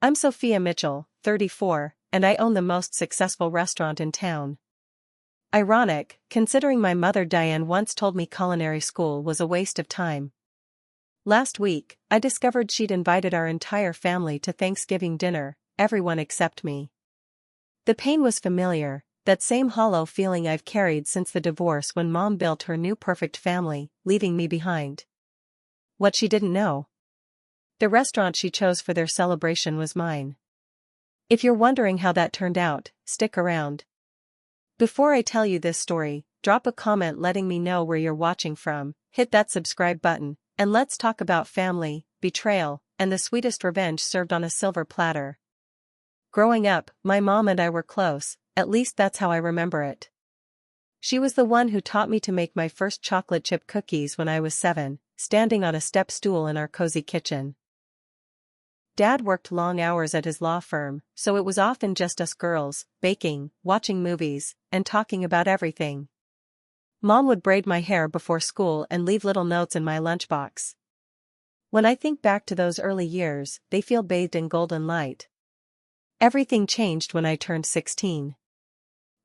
I'm Sophia Mitchell, 34, and I own the most successful restaurant in town. Ironic, considering my mother Diane once told me culinary school was a waste of time. Last week, I discovered she'd invited our entire family to Thanksgiving dinner, everyone except me. The pain was familiar, that same hollow feeling I've carried since the divorce when Mom built her new perfect family, leaving me behind. What she didn't know. The restaurant she chose for their celebration was mine. If you're wondering how that turned out, stick around. Before I tell you this story, drop a comment letting me know where you're watching from, hit that subscribe button, and let's talk about family, betrayal, and the sweetest revenge served on a silver platter. Growing up, my mom and I were close, at least that's how I remember it. She was the one who taught me to make my first chocolate chip cookies when I was 7, standing on a step stool in our cozy kitchen. Dad worked long hours at his law firm, so it was often just us girls, baking, watching movies, and talking about everything. Mom would braid my hair before school and leave little notes in my lunchbox. When I think back to those early years, they feel bathed in golden light. Everything changed when I turned 16.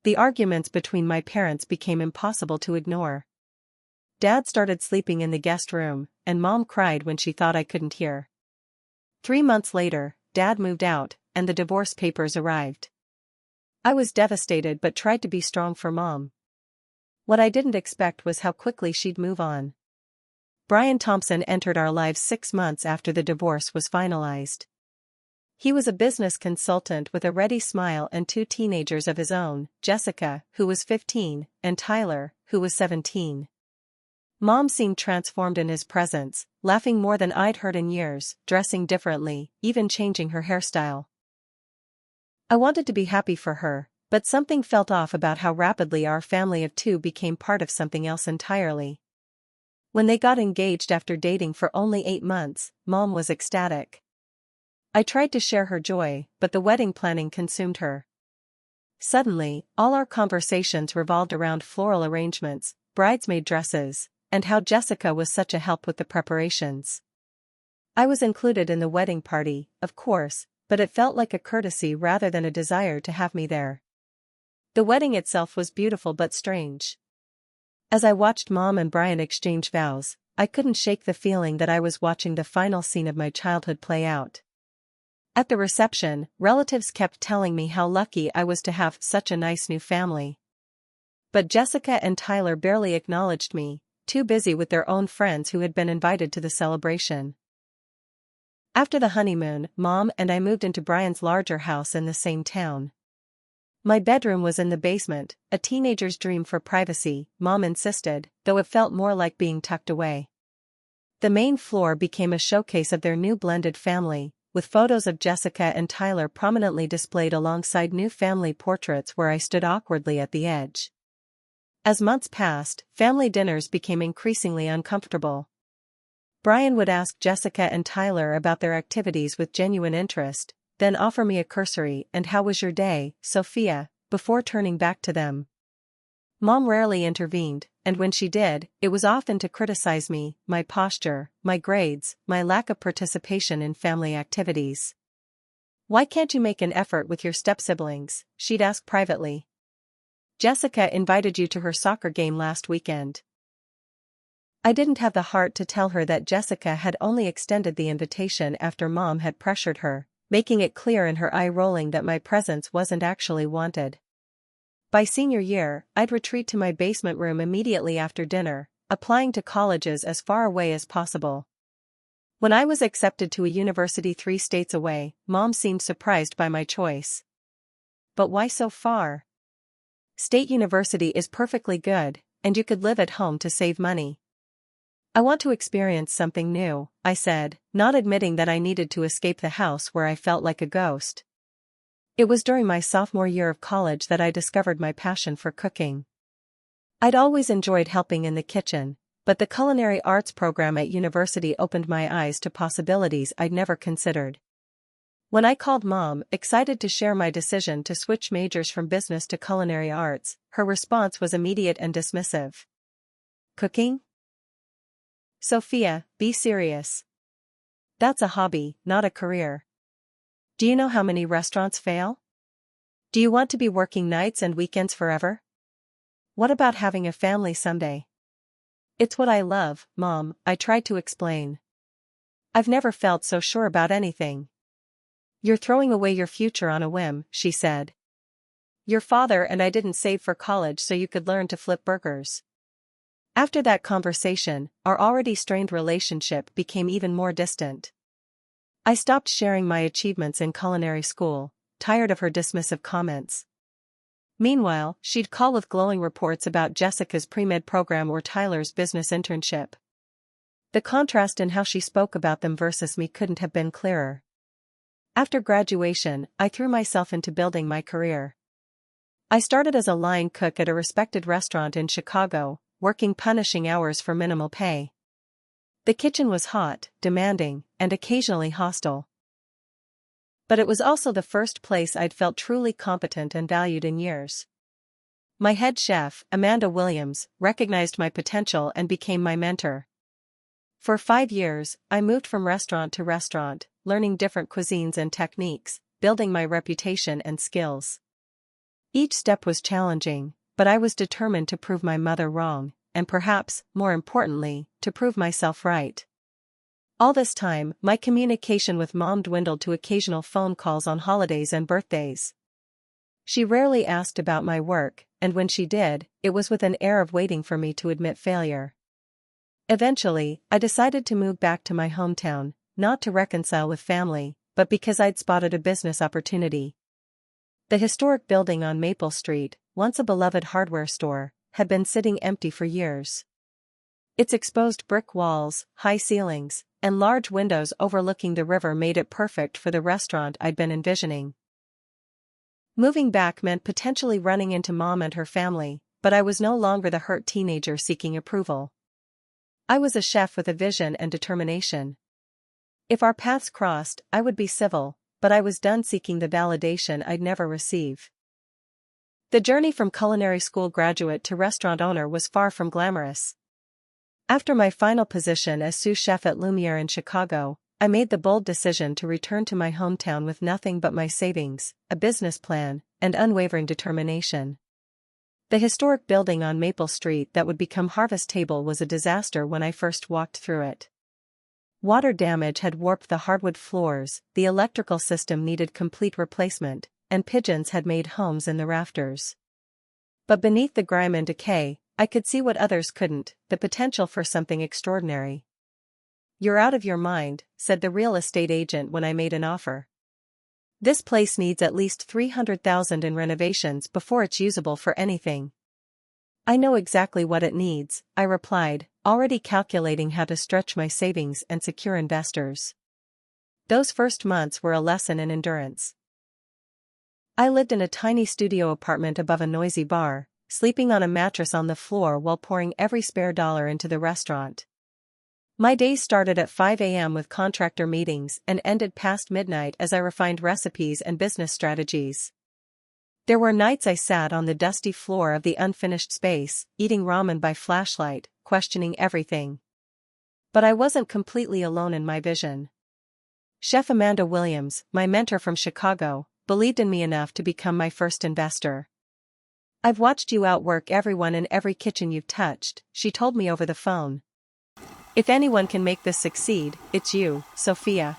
The arguments between my parents became impossible to ignore. Dad started sleeping in the guest room, and Mom cried when she thought I couldn't hear. 3 months later, Dad moved out, and the divorce papers arrived. I was devastated but tried to be strong for Mom. What I didn't expect was how quickly she'd move on. Brian Thompson entered our lives 6 months after the divorce was finalized. He was a business consultant with a ready smile and 2 teenagers of his own, Jessica, who was 15, and Tyler, who was 17. Mom seemed transformed in his presence, laughing more than I'd heard in years, dressing differently, even changing her hairstyle. I wanted to be happy for her, but something felt off about how rapidly our family of 2 became part of something else entirely. When they got engaged after dating for only 8 months, Mom was ecstatic. I tried to share her joy, but the wedding planning consumed her. Suddenly, all our conversations revolved around floral arrangements, bridesmaid dresses, and how Jessica was such a help with the preparations. I was included in the wedding party, of course, but it felt like a courtesy rather than a desire to have me there. The wedding itself was beautiful but strange. As I watched Mom and Brian exchange vows, I couldn't shake the feeling that I was watching the final scene of my childhood play out. At the reception, relatives kept telling me how lucky I was to have such a nice new family. But Jessica and Tyler barely acknowledged me, too busy with their own friends who had been invited to the celebration. After the honeymoon, Mom and I moved into Brian's larger house in the same town. My bedroom was in the basement, a teenager's dream for privacy, Mom insisted, though it felt more like being tucked away. The main floor became a showcase of their new blended family, with photos of Jessica and Tyler prominently displayed alongside new family portraits where I stood awkwardly at the edge. As months passed, family dinners became increasingly uncomfortable. Brian would ask Jessica and Tyler about their activities with genuine interest, then offer me a cursory "and how was your day, Sophia," before turning back to them. Mom rarely intervened, and when she did, it was often to criticize me, my posture, my grades, my lack of participation in family activities. "Why can't you make an effort with your step-siblings?" she'd ask privately. "Jessica invited you to her soccer game last weekend." I didn't have the heart to tell her that Jessica had only extended the invitation after Mom had pressured her, making it clear in her eye-rolling that my presence wasn't actually wanted. By senior year, I'd retreat to my basement room immediately after dinner, applying to colleges as far away as possible. When I was accepted to a university 3 states away, Mom seemed surprised by my choice. "But why so far? State university is perfectly good, and you could live at home to save money." "I want to experience something new," I said, not admitting that I needed to escape the house where I felt like a ghost. It was during my sophomore year of college that I discovered my passion for cooking. I'd always enjoyed helping in the kitchen, but the culinary arts program at university opened my eyes to possibilities I'd never considered. When I called Mom, excited to share my decision to switch majors from business to culinary arts, her response was immediate and dismissive. "Cooking? Sophia, be serious. That's a hobby, not a career." Do you know how many restaurants fail? Do you want to be working nights and weekends forever? What about having a family someday? It's what I love, Mom, I tried to explain. I've never felt so sure about anything. You're throwing away your future on a whim, she said. Your father and I didn't save for college so you could learn to flip burgers. After that conversation, our already strained relationship became even more distant. I stopped sharing my achievements in culinary school, tired of her dismissive comments. Meanwhile, she'd call with glowing reports about Jessica's pre-med program or Tyler's business internship. The contrast in how she spoke about them versus me couldn't have been clearer. After graduation, I threw myself into building my career. I started as a line cook at a respected restaurant in Chicago, working punishing hours for minimal pay. The kitchen was hot, demanding, and occasionally hostile. But it was also the first place I'd felt truly competent and valued in years. My head chef, Amanda Williams, recognized my potential and became my mentor. For 5 years, I moved from restaurant to restaurant, learning different cuisines and techniques, building my reputation and skills. Each step was challenging, but I was determined to prove my mother wrong, and perhaps, more importantly, to prove myself right. All this time, my communication with Mom dwindled to occasional phone calls on holidays and birthdays. She rarely asked about my work, and when she did, it was with an air of waiting for me to admit failure. Eventually, I decided to move back to my hometown, not to reconcile with family, but because I'd spotted a business opportunity. The historic building on Maple Street, once a beloved hardware store, had been sitting empty for years. Its exposed brick walls, high ceilings, and large windows overlooking the river made it perfect for the restaurant I'd been envisioning. Moving back meant potentially running into Mom and her family, but I was no longer the hurt teenager seeking approval. I was a chef with a vision and determination. If our paths crossed, I would be civil, but I was done seeking the validation I'd never receive. The journey from culinary school graduate to restaurant owner was far from glamorous. After my final position as sous chef at Lumiere in Chicago, I made the bold decision to return to my hometown with nothing but my savings, a business plan, and unwavering determination. The historic building on Maple Street that would become Harvest Table was a disaster when I first walked through it. Water damage had warped the hardwood floors, the electrical system needed complete replacement, and pigeons had made homes in the rafters. But beneath the grime and decay, I could see what others couldn't, the potential for something extraordinary. "You're out of your mind," said the real estate agent when I made an offer. "This place needs at least $300,000 in renovations before it's usable for anything." "I know exactly what it needs," I replied, already calculating how to stretch my savings and secure investors. Those first months were a lesson in endurance. I lived in a tiny studio apartment above a noisy bar, sleeping on a mattress on the floor while pouring every spare dollar into the restaurant. My days started at 5 a.m. with contractor meetings and ended past midnight as I refined recipes and business strategies. There were nights I sat on the dusty floor of the unfinished space, eating ramen by flashlight, questioning everything. But I wasn't completely alone in my vision. Chef Amanda Williams, my mentor from Chicago, believed in me enough to become my first investor. "I've watched you outwork everyone in every kitchen you've touched," she told me over the phone. "If anyone can make this succeed, it's you, Sophia.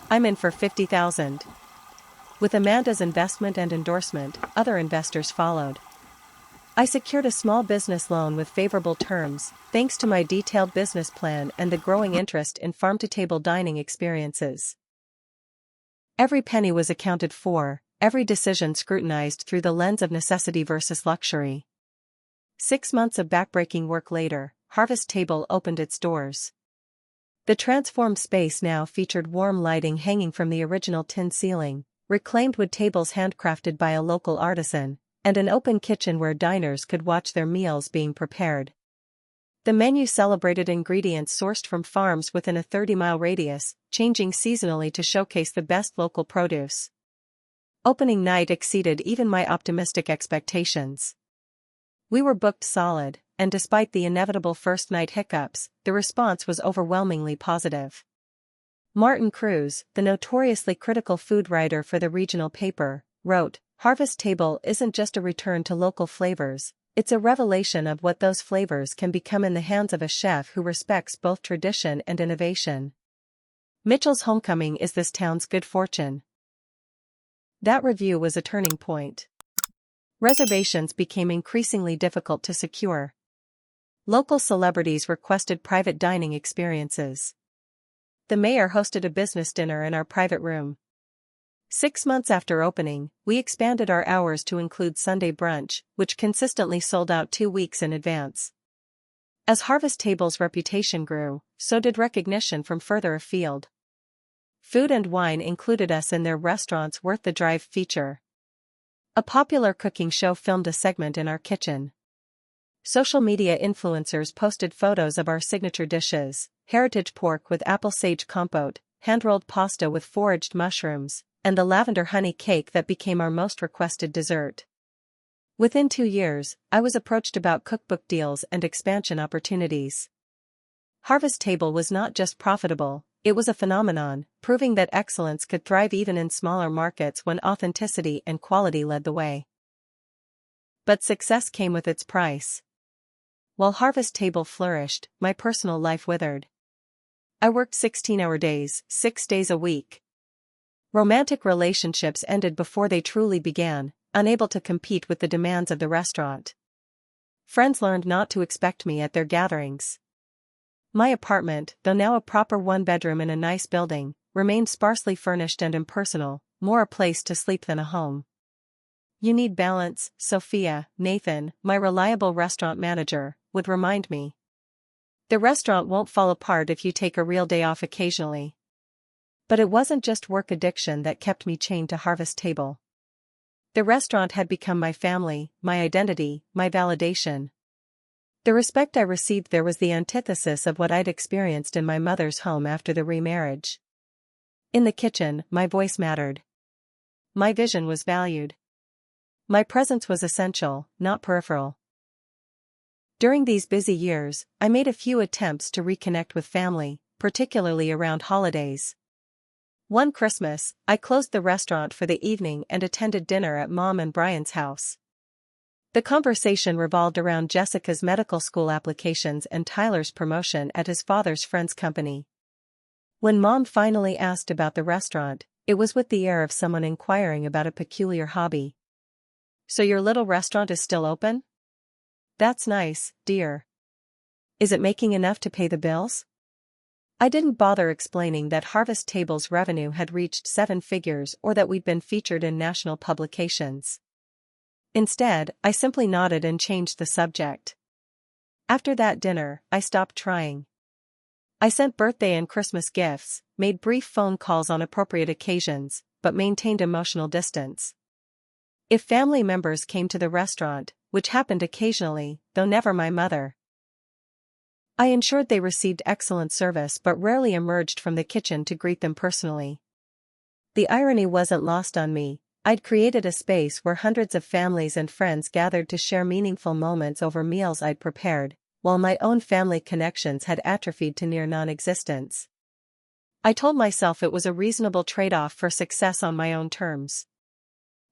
I'm in for $50,000. With Amanda's investment and endorsement, other investors followed. I secured a small business loan with favorable terms, thanks to my detailed business plan and the growing interest in farm-to-table dining experiences. Every penny was accounted for, every decision scrutinized through the lens of necessity versus luxury. 6 months of backbreaking work later, Harvest Table opened its doors. The transformed space now featured warm lighting hanging from the original tin ceiling, reclaimed wood tables handcrafted by a local artisan, and an open kitchen where diners could watch their meals being prepared. The menu celebrated ingredients sourced from farms within a 30-mile radius, changing seasonally to showcase the best local produce. Opening night exceeded even my optimistic expectations. We were booked solid, and despite the inevitable first-night hiccups, the response was overwhelmingly positive. Martin Cruz, the notoriously critical food writer for the regional paper, wrote, "Harvest Table isn't just a return to local flavors, it's a revelation of what those flavors can become in the hands of a chef who respects both tradition and innovation. Mitchell's homecoming is this town's good fortune." That review was a turning point. Reservations became increasingly difficult to secure. Local celebrities requested private dining experiences. The mayor hosted a business dinner in our private room. 6 months after opening, we expanded our hours to include Sunday brunch, which consistently sold out 2 weeks in advance. As Harvest Table's reputation grew, so did recognition from further afield. Food and Wine included us in their Restaurants Worth the Drive feature. A popular cooking show filmed a segment in our kitchen. Social media influencers posted photos of our signature dishes: heritage pork with apple sage compote, hand-rolled pasta with foraged mushrooms, and the lavender honey cake that became our most requested dessert. Within 2 years, I was approached about cookbook deals and expansion opportunities. Harvest Table was not just profitable, it was a phenomenon, proving that excellence could thrive even in smaller markets when authenticity and quality led the way. But success came with its price. While Harvest Table flourished, my personal life withered. I worked 16-hour days, 6 days a week. Romantic relationships ended before they truly began, unable to compete with the demands of the restaurant. Friends learned not to expect me at their gatherings. My apartment, though now a proper 1-bedroom in a nice building, remained sparsely furnished and impersonal, more a place to sleep than a home. "You need balance," Sophia, Nathan, my reliable restaurant manager, would remind me. "The restaurant won't fall apart if you take a real day off occasionally." But it wasn't just work addiction that kept me chained to Harvest Table. The restaurant had become my family, my identity, my validation. The respect I received there was the antithesis of what I'd experienced in my mother's home after the remarriage. In the kitchen, my voice mattered. My vision was valued. My presence was essential, not peripheral. During these busy years, I made a few attempts to reconnect with family, particularly around holidays. One Christmas, I closed the restaurant for the evening and attended dinner at Mom and Brian's house. The conversation revolved around Jessica's medical school applications and Tyler's promotion at his father's friend's company. When Mom finally asked about the restaurant, it was with the air of someone inquiring about a peculiar hobby. "So your little restaurant is still open? That's nice, dear. Is it making enough to pay the bills?" I didn't bother explaining that Harvest Table's revenue had reached 7 figures or that we'd been featured in national publications. Instead, I simply nodded and changed the subject. After that dinner, I stopped trying. I sent birthday and Christmas gifts, made brief phone calls on appropriate occasions, but maintained emotional distance. If family members came to the restaurant, which happened occasionally, though never my mother, I ensured they received excellent service but rarely emerged from the kitchen to greet them personally. The irony wasn't lost on me. I'd created a space where hundreds of families and friends gathered to share meaningful moments over meals I'd prepared, while my own family connections had atrophied to near non-existence. I told myself it was a reasonable trade-off for success on my own terms.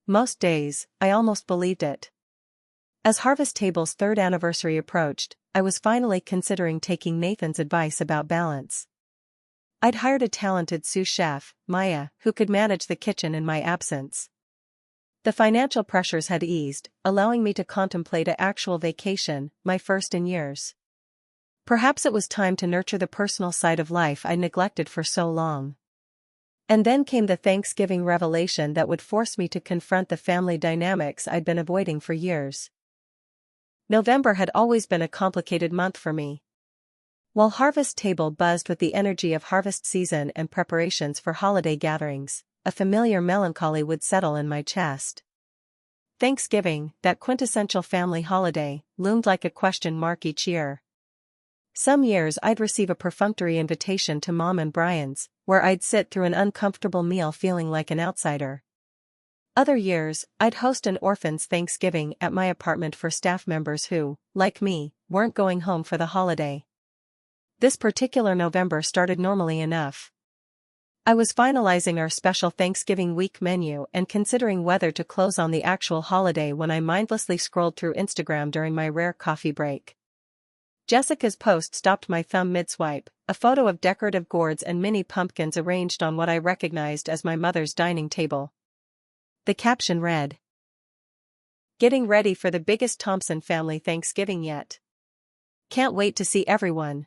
Most days, I almost believed it. As Harvest Table's 3rd anniversary approached, I was finally considering taking Nathan's advice about balance. I'd hired a talented sous chef, Maya, who could manage the kitchen in my absence. The financial pressures had eased, allowing me to contemplate an actual vacation, my first in years. Perhaps it was time to nurture the personal side of life I'd neglected for so long. And then came the Thanksgiving revelation that would force me to confront the family dynamics I'd been avoiding for years. November had always been a complicated month for me. While Harvest Table buzzed with the energy of harvest season and preparations for holiday gatherings, a familiar melancholy would settle in my chest. Thanksgiving, that quintessential family holiday, loomed like a question mark each year. Some years I'd receive a perfunctory invitation to Mom and Brian's, where I'd sit through an uncomfortable meal feeling like an outsider. Other years, I'd host an orphan's Thanksgiving at my apartment for staff members who, like me, weren't going home for the holiday. This particular November started normally enough. I was finalizing our special Thanksgiving week menu and considering whether to close on the actual holiday when I mindlessly scrolled through Instagram during my rare coffee break. Jessica's post stopped my thumb mid-swipe, a photo of decorative gourds and mini pumpkins arranged on what I recognized as my mother's dining table. The caption read, "Getting ready for the biggest Thompson family Thanksgiving yet. Can't wait to see everyone.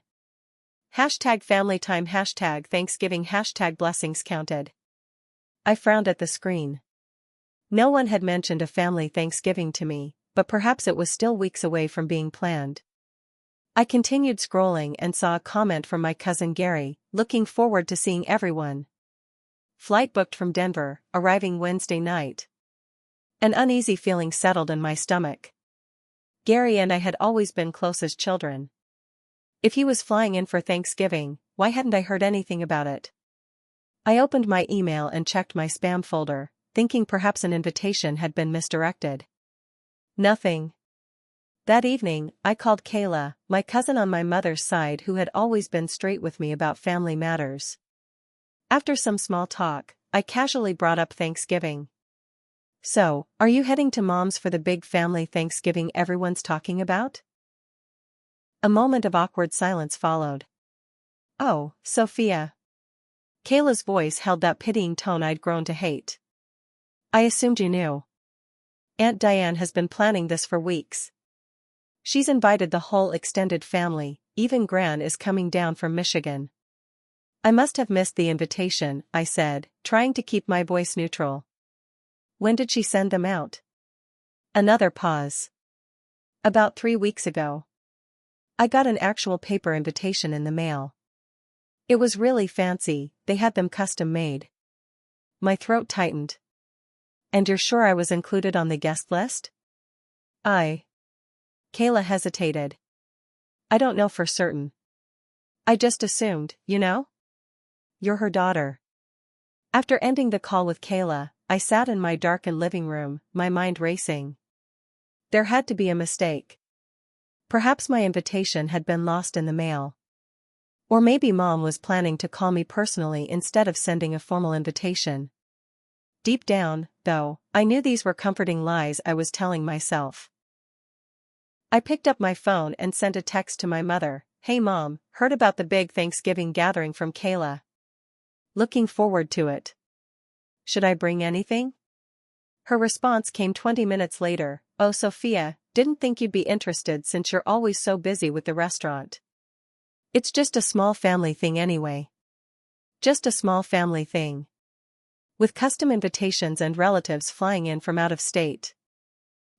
Hashtag family time, hashtag Thanksgiving, hashtag blessings counted." I frowned at the screen. No one had mentioned a family Thanksgiving to me, but perhaps it was still weeks away from being planned. I continued scrolling and saw a comment from my cousin Gary, "Looking forward to seeing everyone. Flight booked from Denver, arriving Wednesday night." An uneasy feeling settled in my stomach. Gary and I had always been close as children. If he was flying in for Thanksgiving, why hadn't I heard anything about it? I opened my email and checked my spam folder, thinking perhaps an invitation had been misdirected. Nothing. That evening, I called Kayla, my cousin on my mother's side who had always been straight with me about family matters. After some small talk, I casually brought up Thanksgiving. "So, are you heading to Mom's for the big family Thanksgiving everyone's talking about?" A moment of awkward silence followed. "Oh, Sophia." Kayla's voice held that pitying tone I'd grown to hate. "I assumed you knew. Aunt Diane has been planning this for weeks. She's invited the whole extended family, even Gran is coming down from Michigan." "I must have missed the invitation," I said, trying to keep my voice neutral. "When did she send them out?" Another pause. "About 3 weeks ago. I got an actual paper invitation in the mail. It was really fancy, they had them custom made." My throat tightened. "And you're sure I was included on the guest list?" Kayla hesitated. "I don't know for certain. I just assumed, you know? You're her daughter." After ending the call with Kayla, I sat in my darkened living room, my mind racing. There had to be a mistake. Perhaps my invitation had been lost in the mail. Or maybe Mom was planning to call me personally instead of sending a formal invitation. Deep down, though, I knew these were comforting lies I was telling myself. I picked up my phone and sent a text to my mother, "Hey Mom, heard about the big Thanksgiving gathering from Kayla. Looking forward to it. Should I bring anything?" Her response came 20 minutes later, "Oh Sophia, didn't think you'd be interested since you're always so busy with the restaurant. It's just a small family thing anyway. Just a small family thing. With custom invitations and relatives flying in from out of state."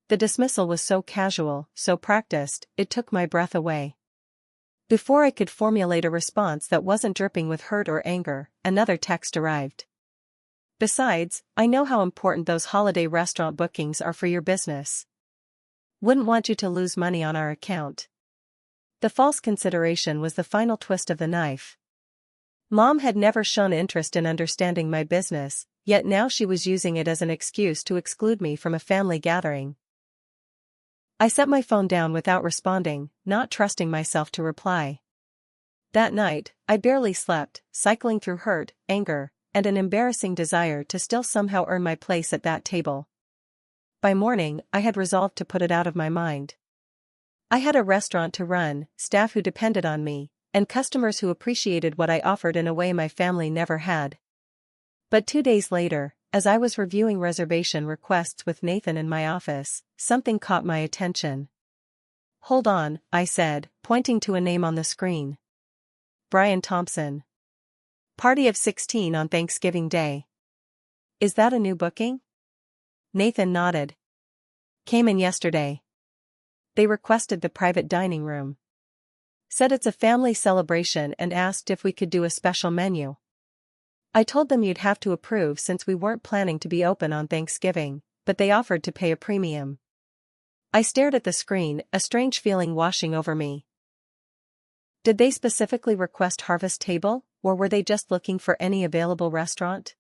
The dismissal was so casual, so practiced, it took my breath away. Before I could formulate a response that wasn't dripping with hurt or anger, another text arrived. "Besides, I know how important those holiday restaurant bookings are for your business. Wouldn't want you to lose money on our account." The false consideration was the final twist of the knife. Mom had never shown interest in understanding my business, yet now she was using it as an excuse to exclude me from a family gathering. I set my phone down without responding, not trusting myself to reply. That night, I barely slept, cycling through hurt, anger, and an embarrassing desire to still somehow earn my place at that table. By morning, I had resolved to put it out of my mind. I had a restaurant to run, staff who depended on me, and customers who appreciated what I offered in a way my family never had. But 2 days later, as I was reviewing reservation requests with Nathan in my office, something caught my attention. "Hold on," I said, pointing to a name on the screen. "Brian Thompson. Party of 16 on Thanksgiving Day. Is that a new booking?" Nathan nodded. "Came in yesterday. They requested the private dining room. Said it's a family celebration and asked if we could do a special menu. I told them you'd have to approve since we weren't planning to be open on Thanksgiving, but they offered to pay a premium." I stared at the screen, a strange feeling washing over me. Did they specifically request Harvest Table, or were they just looking for any available restaurant?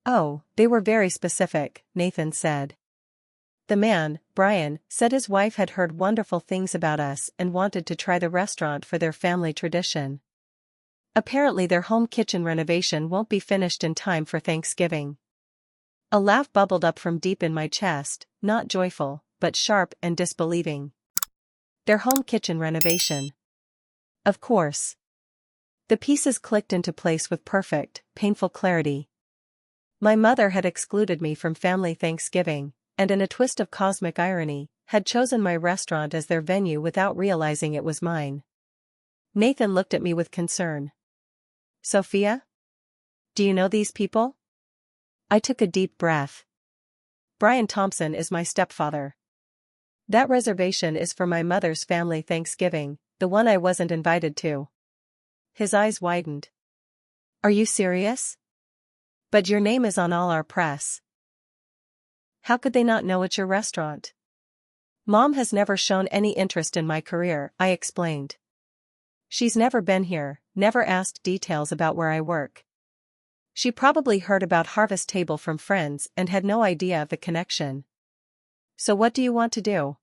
"Oh, they were very specific," Nathan said. "The man, Brian, said his wife had heard wonderful things about us and wanted to try the restaurant for their family tradition." Apparently their home kitchen renovation won't be finished in time for Thanksgiving. A laugh bubbled up from deep in my chest, not joyful, but sharp and disbelieving. Their home kitchen renovation. Of course. The pieces clicked into place with perfect, painful clarity. My mother had excluded me from family Thanksgiving, and in a twist of cosmic irony, had chosen my restaurant as their venue without realizing it was mine. Nathan looked at me with concern. Sophia? Do you know these people? I took a deep breath. Brian Thompson is my stepfather. That reservation is for my mother's family Thanksgiving, the one I wasn't invited to. His eyes widened. Are you serious? But your name is on all our press. How could they not know it's your restaurant? Mom has never shown any interest in my career, I explained. She's never been here, never asked details about where I work. She probably heard about Harvest Table from friends and had no idea of the connection. So what do you want to do?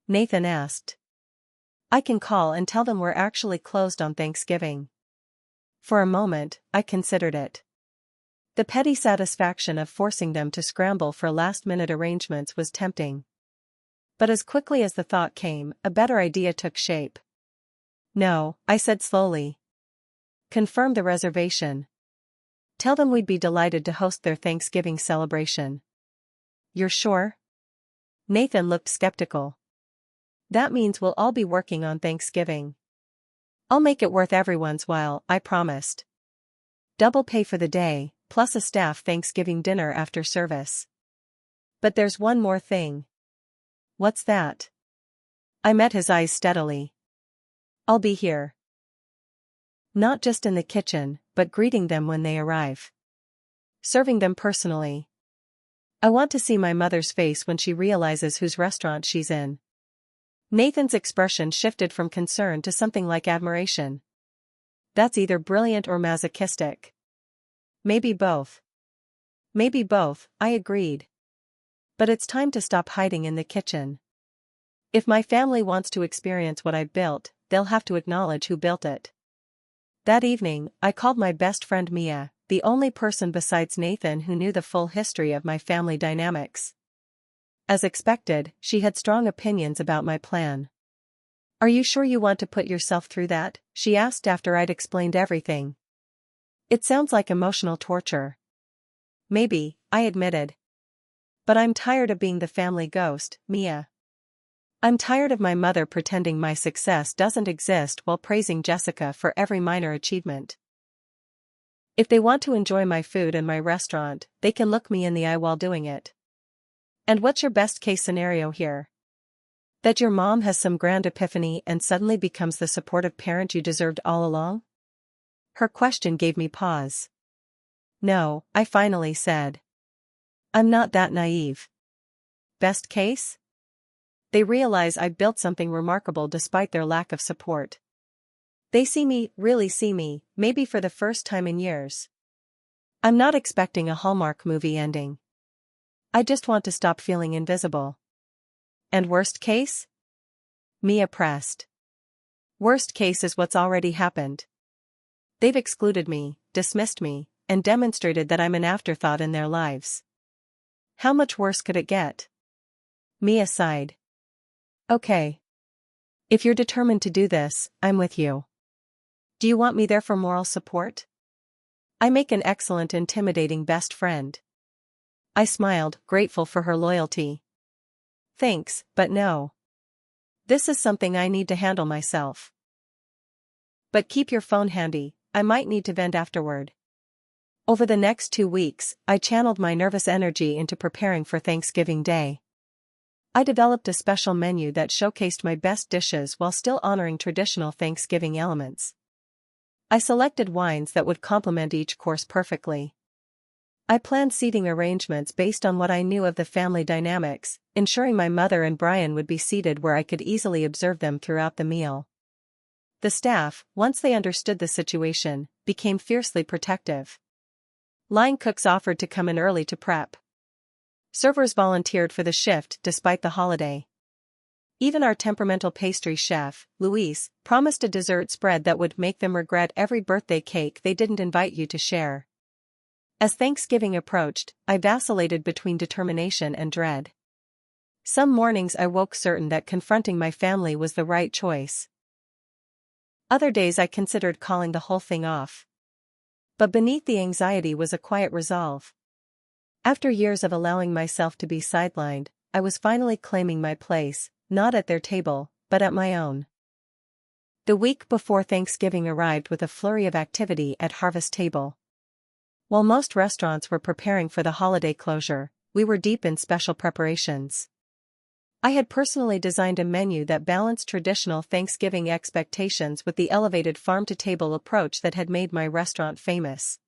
Nathan asked. I can call and tell them we're actually closed on Thanksgiving. For a moment, I considered it. The petty satisfaction of forcing them to scramble for last-minute arrangements was tempting. But as quickly as the thought came, a better idea took shape. No, I said slowly. Confirm the reservation. Tell them we'd be delighted to host their Thanksgiving celebration. You're sure? Nathan looked skeptical. That means we'll all be working on Thanksgiving. I'll make it worth everyone's while, I promised. Double pay for the day, plus a staff Thanksgiving dinner after service. But there's one more thing. What's that? I met his eyes steadily. I'll be here. Not just in the kitchen, but greeting them when they arrive. Serving them personally. I want to see my mother's face when she realizes whose restaurant she's in. Nathan's expression shifted from concern to something like admiration. That's either brilliant or masochistic. Maybe both. Maybe both, I agreed. But it's time to stop hiding in the kitchen. If my family wants to experience what I built, they'll have to acknowledge who built it. That evening, I called my best friend Mia, the only person besides Nathan who knew the full history of my family dynamics. As expected, she had strong opinions about my plan. Are you sure you want to put yourself through that? She asked after I'd explained everything. It sounds like emotional torture. Maybe, I admitted. But I'm tired of being the family ghost, Mia. I'm tired of my mother pretending my success doesn't exist while praising Jessica for every minor achievement. If they want to enjoy my food and my restaurant, they can look me in the eye while doing it. And what's your best-case scenario here? That your mom has some grand epiphany and suddenly becomes the supportive parent you deserved all along? Her question gave me pause. No, I finally said. I'm not that naive. Best case? They realize I built something remarkable despite their lack of support. They see me, really see me, maybe for the first time in years. I'm not expecting a Hallmark movie ending. I just want to stop feeling invisible. And worst case? Mia pressed. Worst case is what's already happened. They've excluded me, dismissed me, and demonstrated that I'm an afterthought in their lives. How much worse could it get? Mia sighed. Okay. If you're determined to do this, I'm with you. Do you want me there for moral support? I make an excellent intimidating best friend. I smiled, grateful for her loyalty. Thanks, but no. This is something I need to handle myself. But keep your phone handy, I might need to vent afterward. Over the next 2 weeks, I channeled my nervous energy into preparing for Thanksgiving Day. I developed a special menu that showcased my best dishes while still honoring traditional Thanksgiving elements. I selected wines that would complement each course perfectly. I planned seating arrangements based on what I knew of the family dynamics, ensuring my mother and Brian would be seated where I could easily observe them throughout the meal. The staff, once they understood the situation, became fiercely protective. Line cooks offered to come in early to prep. Servers volunteered for the shift despite the holiday. Even our temperamental pastry chef, Luis, promised a dessert spread that would make them regret every birthday cake they didn't invite you to share. As Thanksgiving approached, I vacillated between determination and dread. Some mornings I woke certain that confronting my family was the right choice. Other days I considered calling the whole thing off. But beneath the anxiety was a quiet resolve. After years of allowing myself to be sidelined, I was finally claiming my place, not at their table, but at my own. The week before Thanksgiving arrived with a flurry of activity at Harvest Table. While most restaurants were preparing for the holiday closure, we were deep in special preparations. I had personally designed a menu that balanced traditional Thanksgiving expectations with the elevated farm-to-table approach that had made my restaurant famous.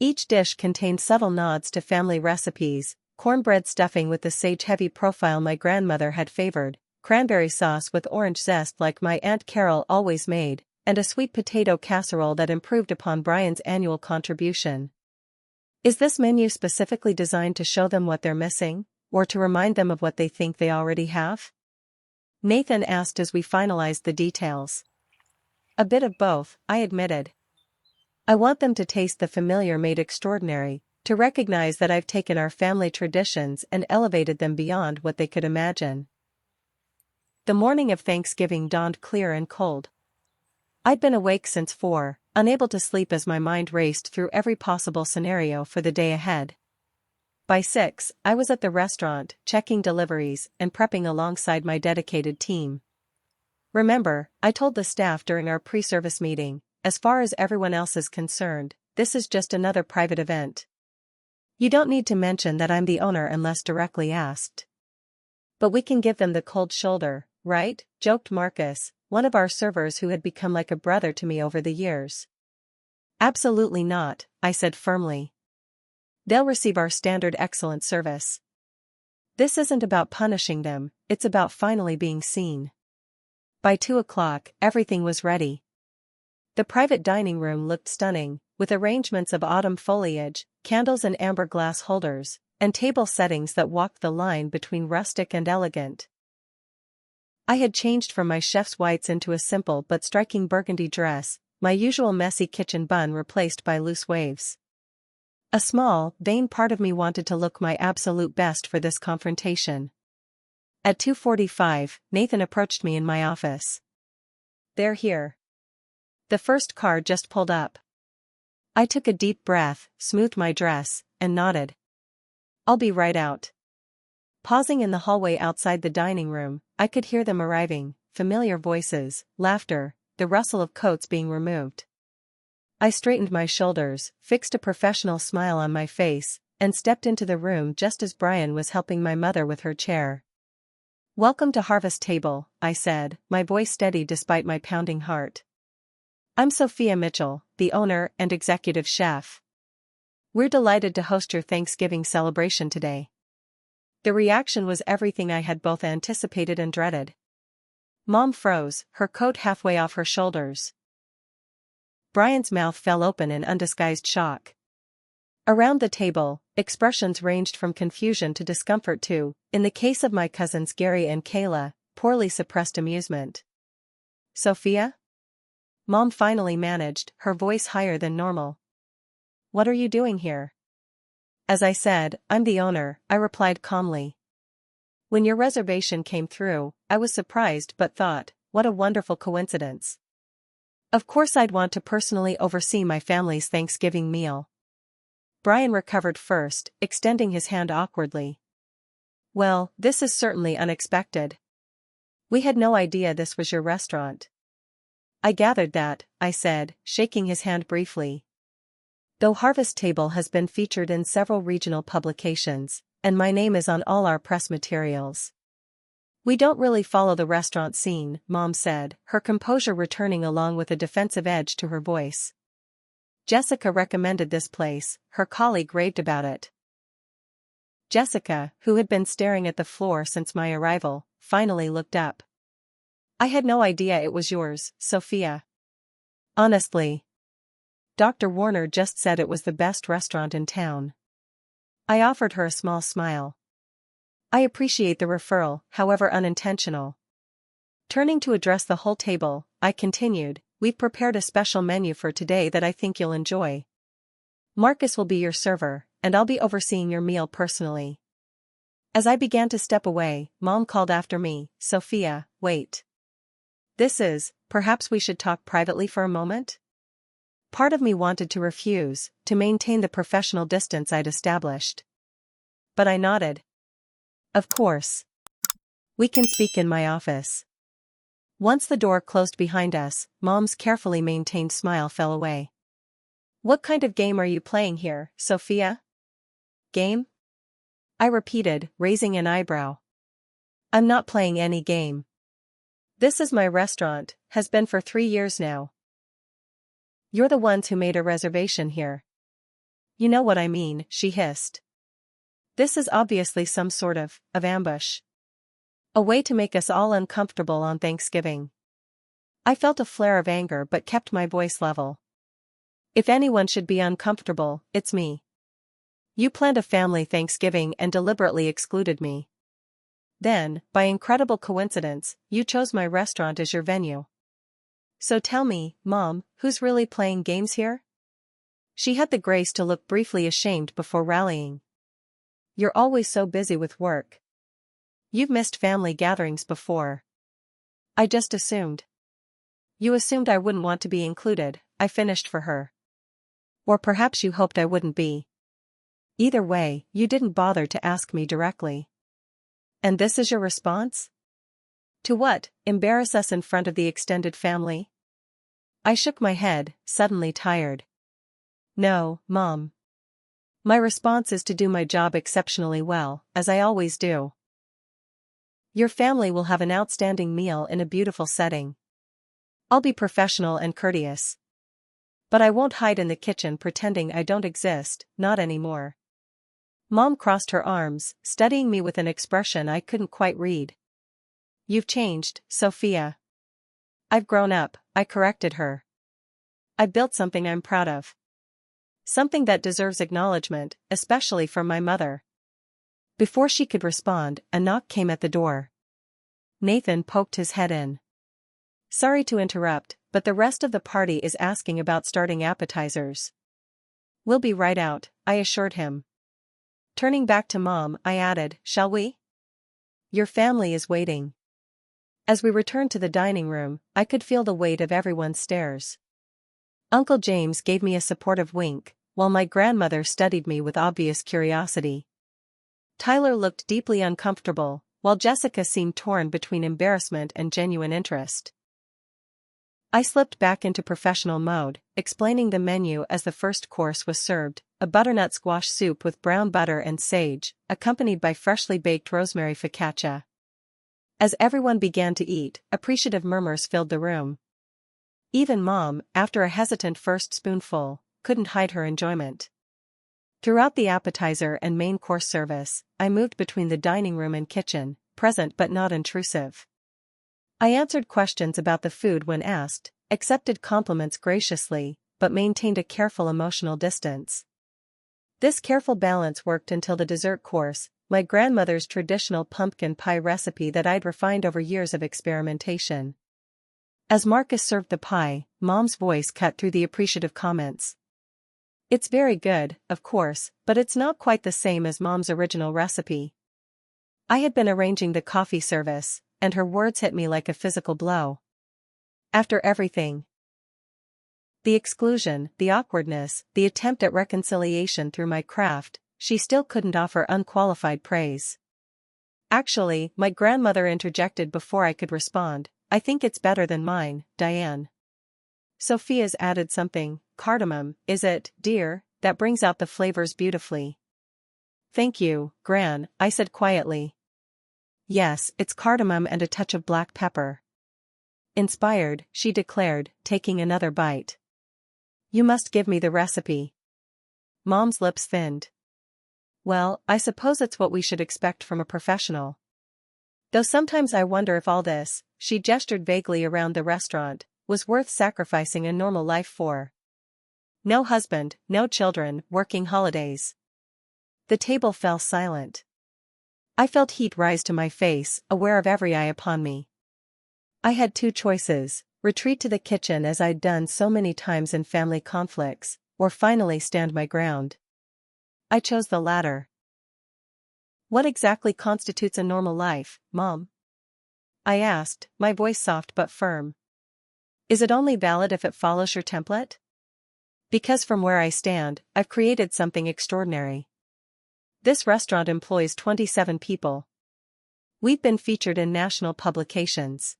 Each dish contained subtle nods to family recipes: cornbread stuffing with the sage-heavy profile my grandmother had favored, cranberry sauce with orange zest like my Aunt Carol always made, and a sweet potato casserole that improved upon Brian's annual contribution. Is this menu specifically designed to show them what they're missing, or to remind them of what they think they already have? Nathan asked as we finalized the details. A bit of both, I admitted. I want them to taste the familiar made extraordinary, to recognize that I've taken our family traditions and elevated them beyond what they could imagine. The morning of Thanksgiving dawned clear and cold. I'd been awake since 4, unable to sleep as my mind raced through every possible scenario for the day ahead. By 6, I was at the restaurant, checking deliveries and prepping alongside my dedicated team. Remember, I told the staff during our pre-service meeting, as far as everyone else is concerned, this is just another private event. You don't need to mention that I'm the owner unless directly asked. But we can give them the cold shoulder, right? Joked Marcus, one of our servers who had become like a brother to me over the years. Absolutely not, I said firmly. They'll receive our standard excellent service. This isn't about punishing them, it's about finally being seen. By 2 o'clock, everything was ready. The private dining room looked stunning, with arrangements of autumn foliage, candles and amber glass holders, and table settings that walked the line between rustic and elegant. I had changed from my chef's whites into a simple but striking burgundy dress, my usual messy kitchen bun replaced by loose waves. A small, vain part of me wanted to look my absolute best for this confrontation. At 2:45, Nathan approached me in my office. They're here. The first car just pulled up. I took a deep breath, smoothed my dress, and nodded. I'll be right out. Pausing in the hallway outside the dining room, I could hear them arriving, familiar voices, laughter, the rustle of coats being removed. I straightened my shoulders, fixed a professional smile on my face, and stepped into the room just as Brian was helping my mother with her chair. Welcome to Harvest Table, I said, my voice steady despite my pounding heart. I'm Sophia Mitchell, the owner and executive chef. We're delighted to host your Thanksgiving celebration today. The reaction was everything I had both anticipated and dreaded. Mom froze, her coat halfway off her shoulders. Brian's mouth fell open in undisguised shock. Around the table, expressions ranged from confusion to discomfort to, in the case of my cousins Gary and Kayla, poorly suppressed amusement. Sophia? Mom finally managed, her voice higher than normal. What are you doing here? As I said, I'm the owner, I replied calmly. When your reservation came through, I was surprised but thought, what a wonderful coincidence. Of course I'd want to personally oversee my family's Thanksgiving meal. Brian recovered first, extending his hand awkwardly. Well, this is certainly unexpected. We had no idea this was your restaurant. I gathered that, I said, shaking his hand briefly. Though Harvest Table has been featured in several regional publications, and my name is on all our press materials. We don't really follow the restaurant scene, Mom said, her composure returning along with a defensive edge to her voice. Jessica recommended this place, her colleague raved about it. Jessica, who had been staring at the floor since my arrival, finally looked up. I had no idea it was yours, Sophia. Honestly. Dr. Warner just said it was the best restaurant in town. I offered her a small smile. I appreciate the referral, however unintentional. Turning to address the whole table, I continued, we've prepared a special menu for today that I think you'll enjoy. Marcus will be your server, and I'll be overseeing your meal personally. As I began to step away, Mom called after me, Sophia, wait. Perhaps we should talk privately for a moment? Part of me wanted to refuse, to maintain the professional distance I'd established. But I nodded. Of course. We can speak in my office. Once the door closed behind us, Mom's carefully maintained smile fell away. What kind of game are you playing here, Sophia? Game? I repeated, raising an eyebrow. I'm not playing any game. This is my restaurant, has been for 3 years now. You're the ones who made a reservation here. You know what I mean, she hissed. This is obviously some sort of ambush. A way to make us all uncomfortable on Thanksgiving. I felt a flare of anger but kept my voice level. If anyone should be uncomfortable, it's me. You planned a family Thanksgiving and deliberately excluded me. Then, by incredible coincidence, you chose my restaurant as your venue. So tell me, Mom, who's really playing games here? She had the grace to look briefly ashamed before rallying. You're always so busy with work. You've missed family gatherings before. I just assumed. You assumed I wouldn't want to be included, I finished for her. Or perhaps you hoped I wouldn't be. Either way, you didn't bother to ask me directly. And this is your response? To what, embarrass us in front of the extended family? I shook my head, suddenly tired. No, Mom. My response is to do my job exceptionally well, as I always do. Your family will have an outstanding meal in a beautiful setting. I'll be professional and courteous. But I won't hide in the kitchen pretending I don't exist, not anymore. Mom crossed her arms, studying me with an expression I couldn't quite read. You've changed, Sophia. I've grown up, I corrected her. I've built something I'm proud of. Something that deserves acknowledgement, especially from my mother. Before she could respond, a knock came at the door. Nathan poked his head in. Sorry to interrupt, but the rest of the party is asking about starting appetizers. We'll be right out, I assured him. Turning back to Mom, I added, shall we? Your family is waiting. As we returned to the dining room, I could feel the weight of everyone's stares. Uncle James gave me a supportive wink, while my grandmother studied me with obvious curiosity. Tyler looked deeply uncomfortable, while Jessica seemed torn between embarrassment and genuine interest. I slipped back into professional mode, explaining the menu as the first course was served, a butternut squash soup with brown butter and sage, accompanied by freshly baked rosemary focaccia. As everyone began to eat, appreciative murmurs filled the room. Even Mom, after a hesitant first spoonful, couldn't hide her enjoyment. Throughout the appetizer and main course service, I moved between the dining room and kitchen, present but not intrusive. I answered questions about the food when asked, accepted compliments graciously, but maintained a careful emotional distance. This careful balance worked until the dessert course, my grandmother's traditional pumpkin pie recipe that I'd refined over years of experimentation. As Marcus served the pie, Mom's voice cut through the appreciative comments. It's very good, of course, but it's not quite the same as Mom's original recipe. I had been arranging the coffee service, and her words hit me like a physical blow. After everything. The exclusion, the awkwardness, the attempt at reconciliation through my craft, she still couldn't offer unqualified praise. Actually, my grandmother interjected before I could respond, I think it's better than mine, Diane. Sophia's added something, cardamom, is it, dear, that brings out the flavors beautifully. Thank you, Gran, I said quietly. Yes, it's cardamom and a touch of black pepper. Inspired, she declared, taking another bite. You must give me the recipe. Mom's lips thinned. Well, I suppose it's what we should expect from a professional. Though sometimes I wonder if all this, she gestured vaguely around the restaurant, was worth sacrificing a normal life for. No husband, no children, working holidays. The table fell silent. I felt heat rise to my face, aware of every eye upon me. I had two choices: retreat to the kitchen as I'd done so many times in family conflicts, or finally stand my ground. I chose the latter. "What exactly constitutes a normal life, Mom?" I asked, my voice soft but firm. "Is it only valid if it follows your template? Because from where I stand, I've created something extraordinary. This restaurant employs 27 people. We've been featured in national publications.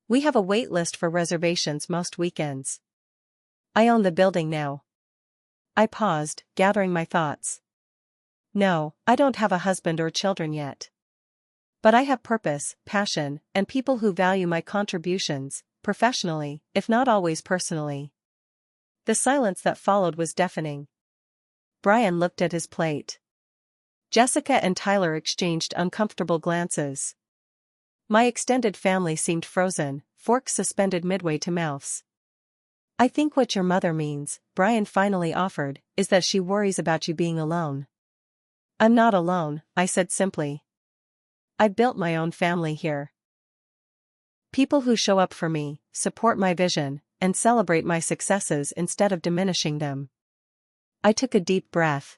We have a wait list for reservations most weekends. I own the building now." I paused, gathering my thoughts. "No, I don't have a husband or children yet. But I have purpose, passion, and people who value my contributions, professionally, if not always personally." The silence that followed was deafening. Brian looked at his plate. Jessica and Tyler exchanged uncomfortable glances. My extended family seemed frozen, forks suspended midway to mouths. "I think what your mother means," Brian finally offered, "is that she worries about you being alone." "I'm not alone," I said simply. "I built my own family here. People who show up for me, support my vision, and celebrate my successes instead of diminishing them." I took a deep breath.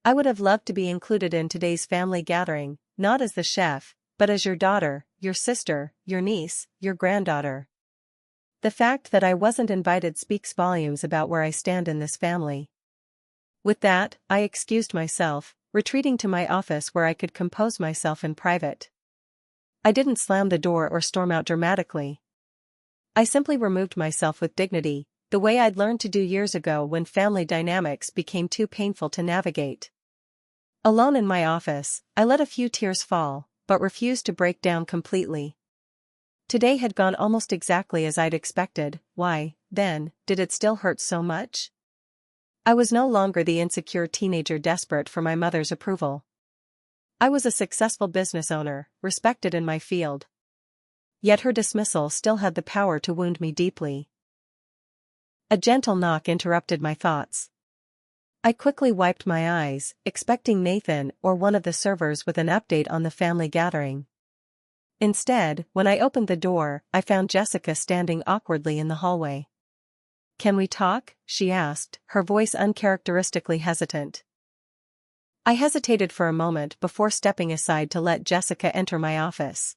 "I would have loved to be included in today's family gathering, not as the chef, but as your daughter, your sister, your niece, your granddaughter. The fact that I wasn't invited speaks volumes about where I stand in this family." With that, I excused myself, retreating to my office where I could compose myself in private. I didn't slam the door or storm out dramatically. I simply removed myself with dignity, the way I'd learned to do years ago when family dynamics became too painful to navigate. Alone in my office, I let a few tears fall, but refused to break down completely. Today had gone almost exactly as I'd expected. Why, then, did it still hurt so much? I was no longer the insecure teenager desperate for my mother's approval. I was a successful business owner, respected in my field. Yet her dismissal still had the power to wound me deeply. A gentle knock interrupted my thoughts. I quickly wiped my eyes, expecting Nathan or one of the servers with an update on the family gathering. Instead, when I opened the door, I found Jessica standing awkwardly in the hallway. "Can we talk?" she asked, her voice uncharacteristically hesitant. I hesitated for a moment before stepping aside to let Jessica enter my office.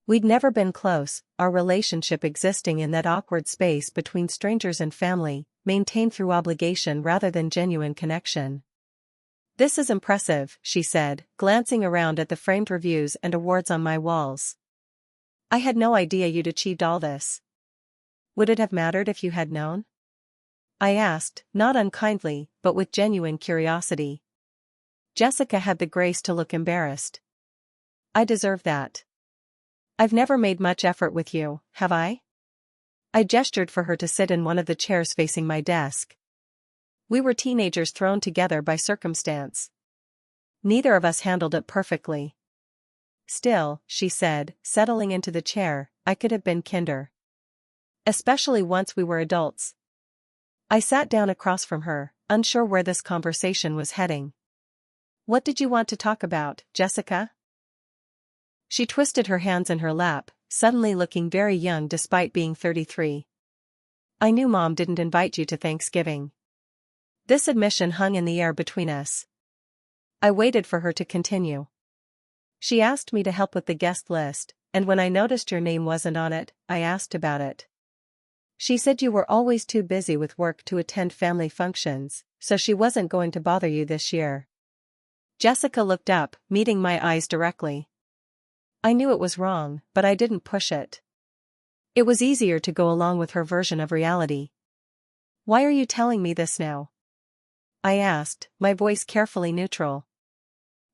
We'd never been close, our relationship existing in that awkward space between strangers and family, maintained through obligation rather than genuine connection. "This is impressive," she said, glancing around at the framed reviews and awards on my walls. "I had no idea you'd achieved all this. Would it have mattered if you had known?" I asked, not unkindly, but with genuine curiosity. Jessica had the grace to look embarrassed. "I deserve that. I've never made much effort with you, have I?" I gestured for her to sit in one of the chairs facing my desk. We were teenagers thrown together by circumstance. Neither of us handled it perfectly. "Still," she said, settling into the chair, "I could have been kinder. Especially once we were adults." I sat down across from her, unsure where this conversation was heading. "What did you want to talk about, Jessica?" She twisted her hands in her lap, suddenly looking very young despite being 33. "I knew Mom didn't invite you to Thanksgiving." This admission hung in the air between us. I waited for her to continue. "She asked me to help with the guest list, and when I noticed your name wasn't on it, I asked about it. She said you were always too busy with work to attend family functions, so she wasn't going to bother you this year." Jessica looked up, meeting my eyes directly. I knew it was wrong, but I didn't push it. It was easier to go along with her version of reality. "Why are you telling me this now?" I asked, my voice carefully neutral.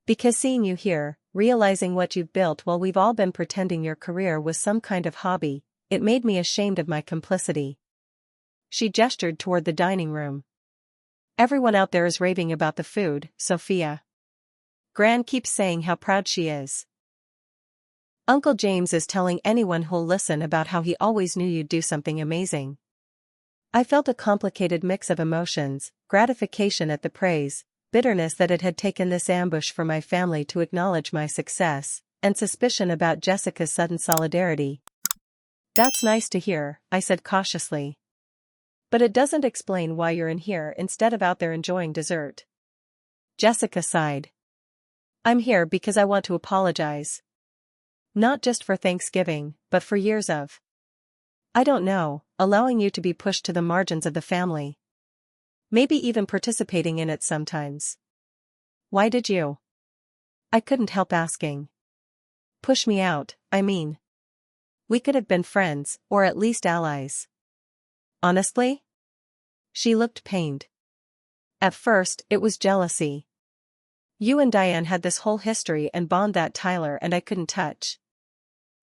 "Because seeing you here, realizing what you've built while we've all been pretending your career was some kind of hobby, it made me ashamed of my complicity." She gestured toward the dining room. "Everyone out there is raving about the food, Sophia. Gran keeps saying how proud she is. Uncle James is telling anyone who'll listen about how he always knew you'd do something amazing." I felt a complicated mix of emotions, gratification at the praise, bitterness that it had taken this ambush for my family to acknowledge my success, and suspicion about Jessica's sudden solidarity. "That's nice to hear," I said cautiously. "But it doesn't explain why you're in here instead of out there enjoying dessert." Jessica sighed. "I'm here because I want to apologize. Not just for Thanksgiving, but for years of, I don't know, allowing you to be pushed to the margins of the family. Maybe even participating in it sometimes." "Why did you?" I couldn't help asking. "Push me out, I mean. We could have been friends, or at least allies." "Honestly?" She looked pained. "At first, it was jealousy. You and Diane had this whole history and bond that Tyler and I couldn't touch.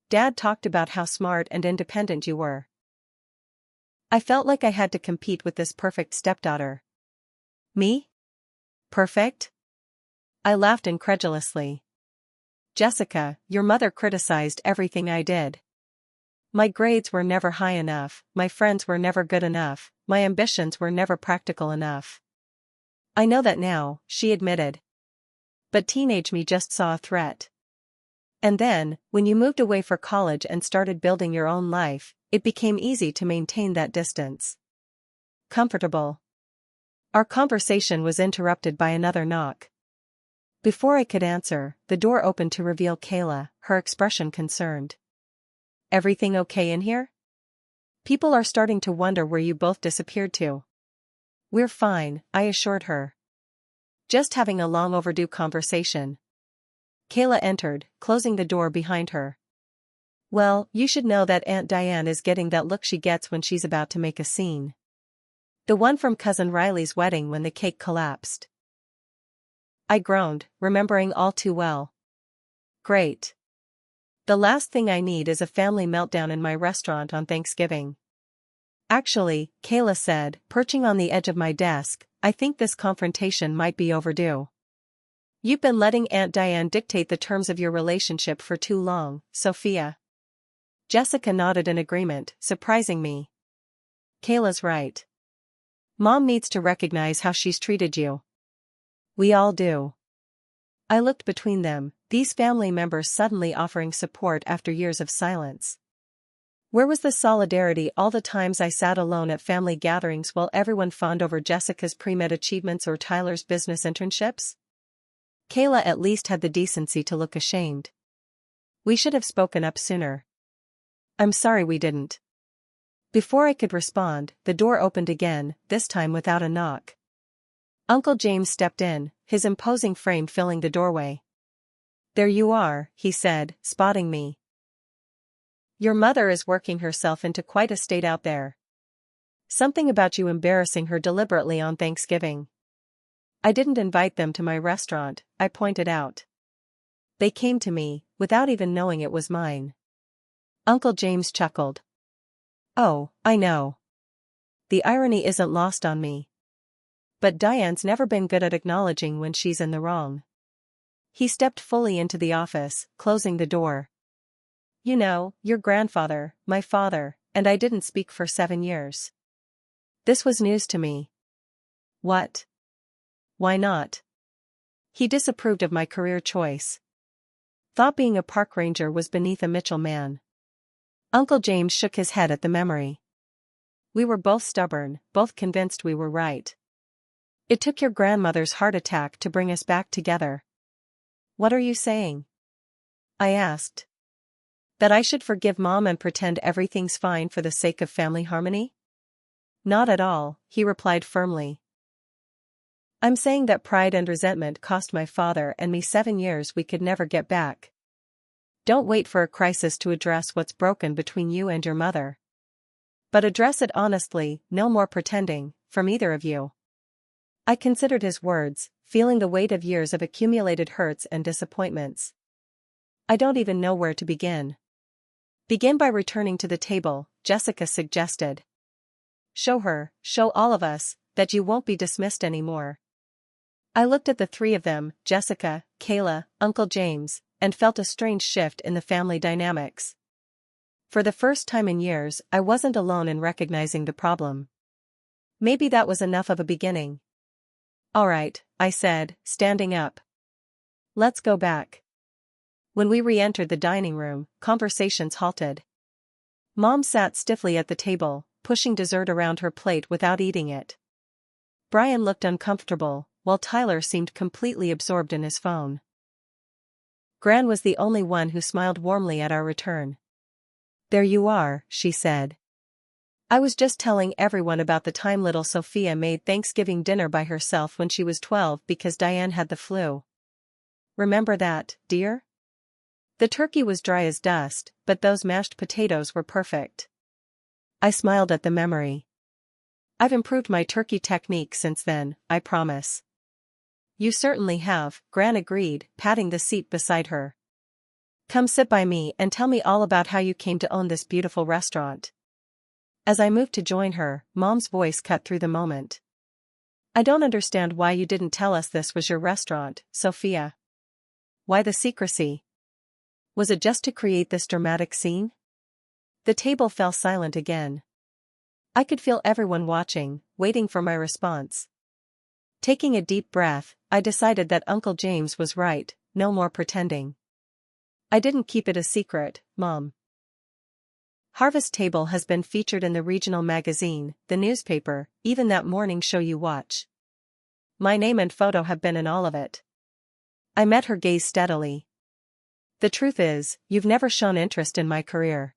Dad talked about how smart and independent you were. I felt like I had to compete with this perfect stepdaughter." "Me? Perfect?" I laughed incredulously. "Jessica, your mother criticized everything I did. My grades were never high enough, my friends were never good enough, my ambitions were never practical enough." "I know that now," she admitted. "But teenage me just saw a threat. And then, when you moved away for college and started building your own life, it became easy to maintain that distance. Comfortable." Our conversation was interrupted by another knock. Before I could answer, the door opened to reveal Kayla, her expression concerned. "Everything okay in here? People are starting to wonder where you both disappeared to." "We're fine," I assured her. "Just having a long overdue conversation." Kayla entered, closing the door behind her. "Well, you should know that Aunt Diane is getting that look she gets when she's about to make a scene. The one from Cousin Riley's wedding when the cake collapsed." I groaned, remembering all too well. "Great. The last thing I need is a family meltdown in my restaurant on Thanksgiving." "Actually," Kayla said, perching on the edge of my desk, "I think this confrontation might be overdue. You've been letting Aunt Diane dictate the terms of your relationship for too long, Sophia." Jessica nodded in agreement, surprising me. "Kayla's right. Mom needs to recognize how she's treated you." "We all do." I looked between them, these family members suddenly offering support after years of silence. Where was the solidarity all the times I sat alone at family gatherings while everyone fawned over Jessica's pre-med achievements or Tyler's business internships? Kayla at least had the decency to look ashamed. "We should have spoken up sooner. I'm sorry we didn't." Before I could respond, the door opened again, this time without a knock. Uncle James stepped in, his imposing frame filling the doorway. "There you are," he said, spotting me. "Your mother is working herself into quite a state out there. Something about you embarrassing her deliberately on Thanksgiving." "I didn't invite them to my restaurant," I pointed out. "They came to me, without even knowing it was mine." Uncle James chuckled. "Oh, I know. The irony isn't lost on me. But Diane's never been good at acknowledging when she's in the wrong." He stepped fully into the office, closing the door. "You know, your grandfather, my father, and I didn't speak for 7 years." This was news to me. "What? Why not?" He disapproved of my career choice. Thought being a park ranger was beneath a Mitchell man. Uncle James shook his head at the memory. "We were both stubborn, both convinced we were right. It took your grandmother's heart attack to bring us back together." "What are you saying?" I asked. "That I should forgive Mom and pretend everything's fine for the sake of family harmony?" "Not at all," he replied firmly. "I'm saying that pride and resentment cost my father and me 7 years we could never get back. Don't wait for a crisis to address what's broken between you and your mother. But address it honestly, no more pretending, from either of you." I considered his words, feeling the weight of years of accumulated hurts and disappointments. "I don't even know where to begin." "Begin by returning to the table," Jessica suggested. Show all of us, that you won't be dismissed anymore." I looked at the 3 of them, Jessica, Kayla, Uncle James, and felt a strange shift in the family dynamics. For the first time in years, I wasn't alone in recognizing the problem. Maybe that was enough of a beginning. All right, I said, standing up. Let's go back. When we re-entered the dining room, conversations halted. Mom sat stiffly at the table, pushing dessert around her plate without eating it. Brian looked uncomfortable, while Tyler seemed completely absorbed in his phone. Gran was the only one who smiled warmly at our return. There you are, she said. I was just telling everyone about the time little Sophia made Thanksgiving dinner by herself when she was 12 because Diane had the flu. Remember that, dear? The turkey was dry as dust, but those mashed potatoes were perfect. I smiled at the memory. I've improved my turkey technique since then, I promise. You certainly have, Gran agreed, patting the seat beside her. Come sit by me and tell me all about how you came to own this beautiful restaurant. As I moved to join her, Mom's voice cut through the moment. I don't understand why you didn't tell us this was your restaurant, Sophia. Why the secrecy? Was it just to create this dramatic scene? The table fell silent again. I could feel everyone watching, waiting for my response. Taking a deep breath, I decided that Uncle James was right, no more pretending. I didn't keep it a secret, Mom. Harvest Table has been featured in the regional magazine, the newspaper, even that morning show you watch. My name and photo have been in all of it. I met her gaze steadily. The truth is, you've never shown interest in my career.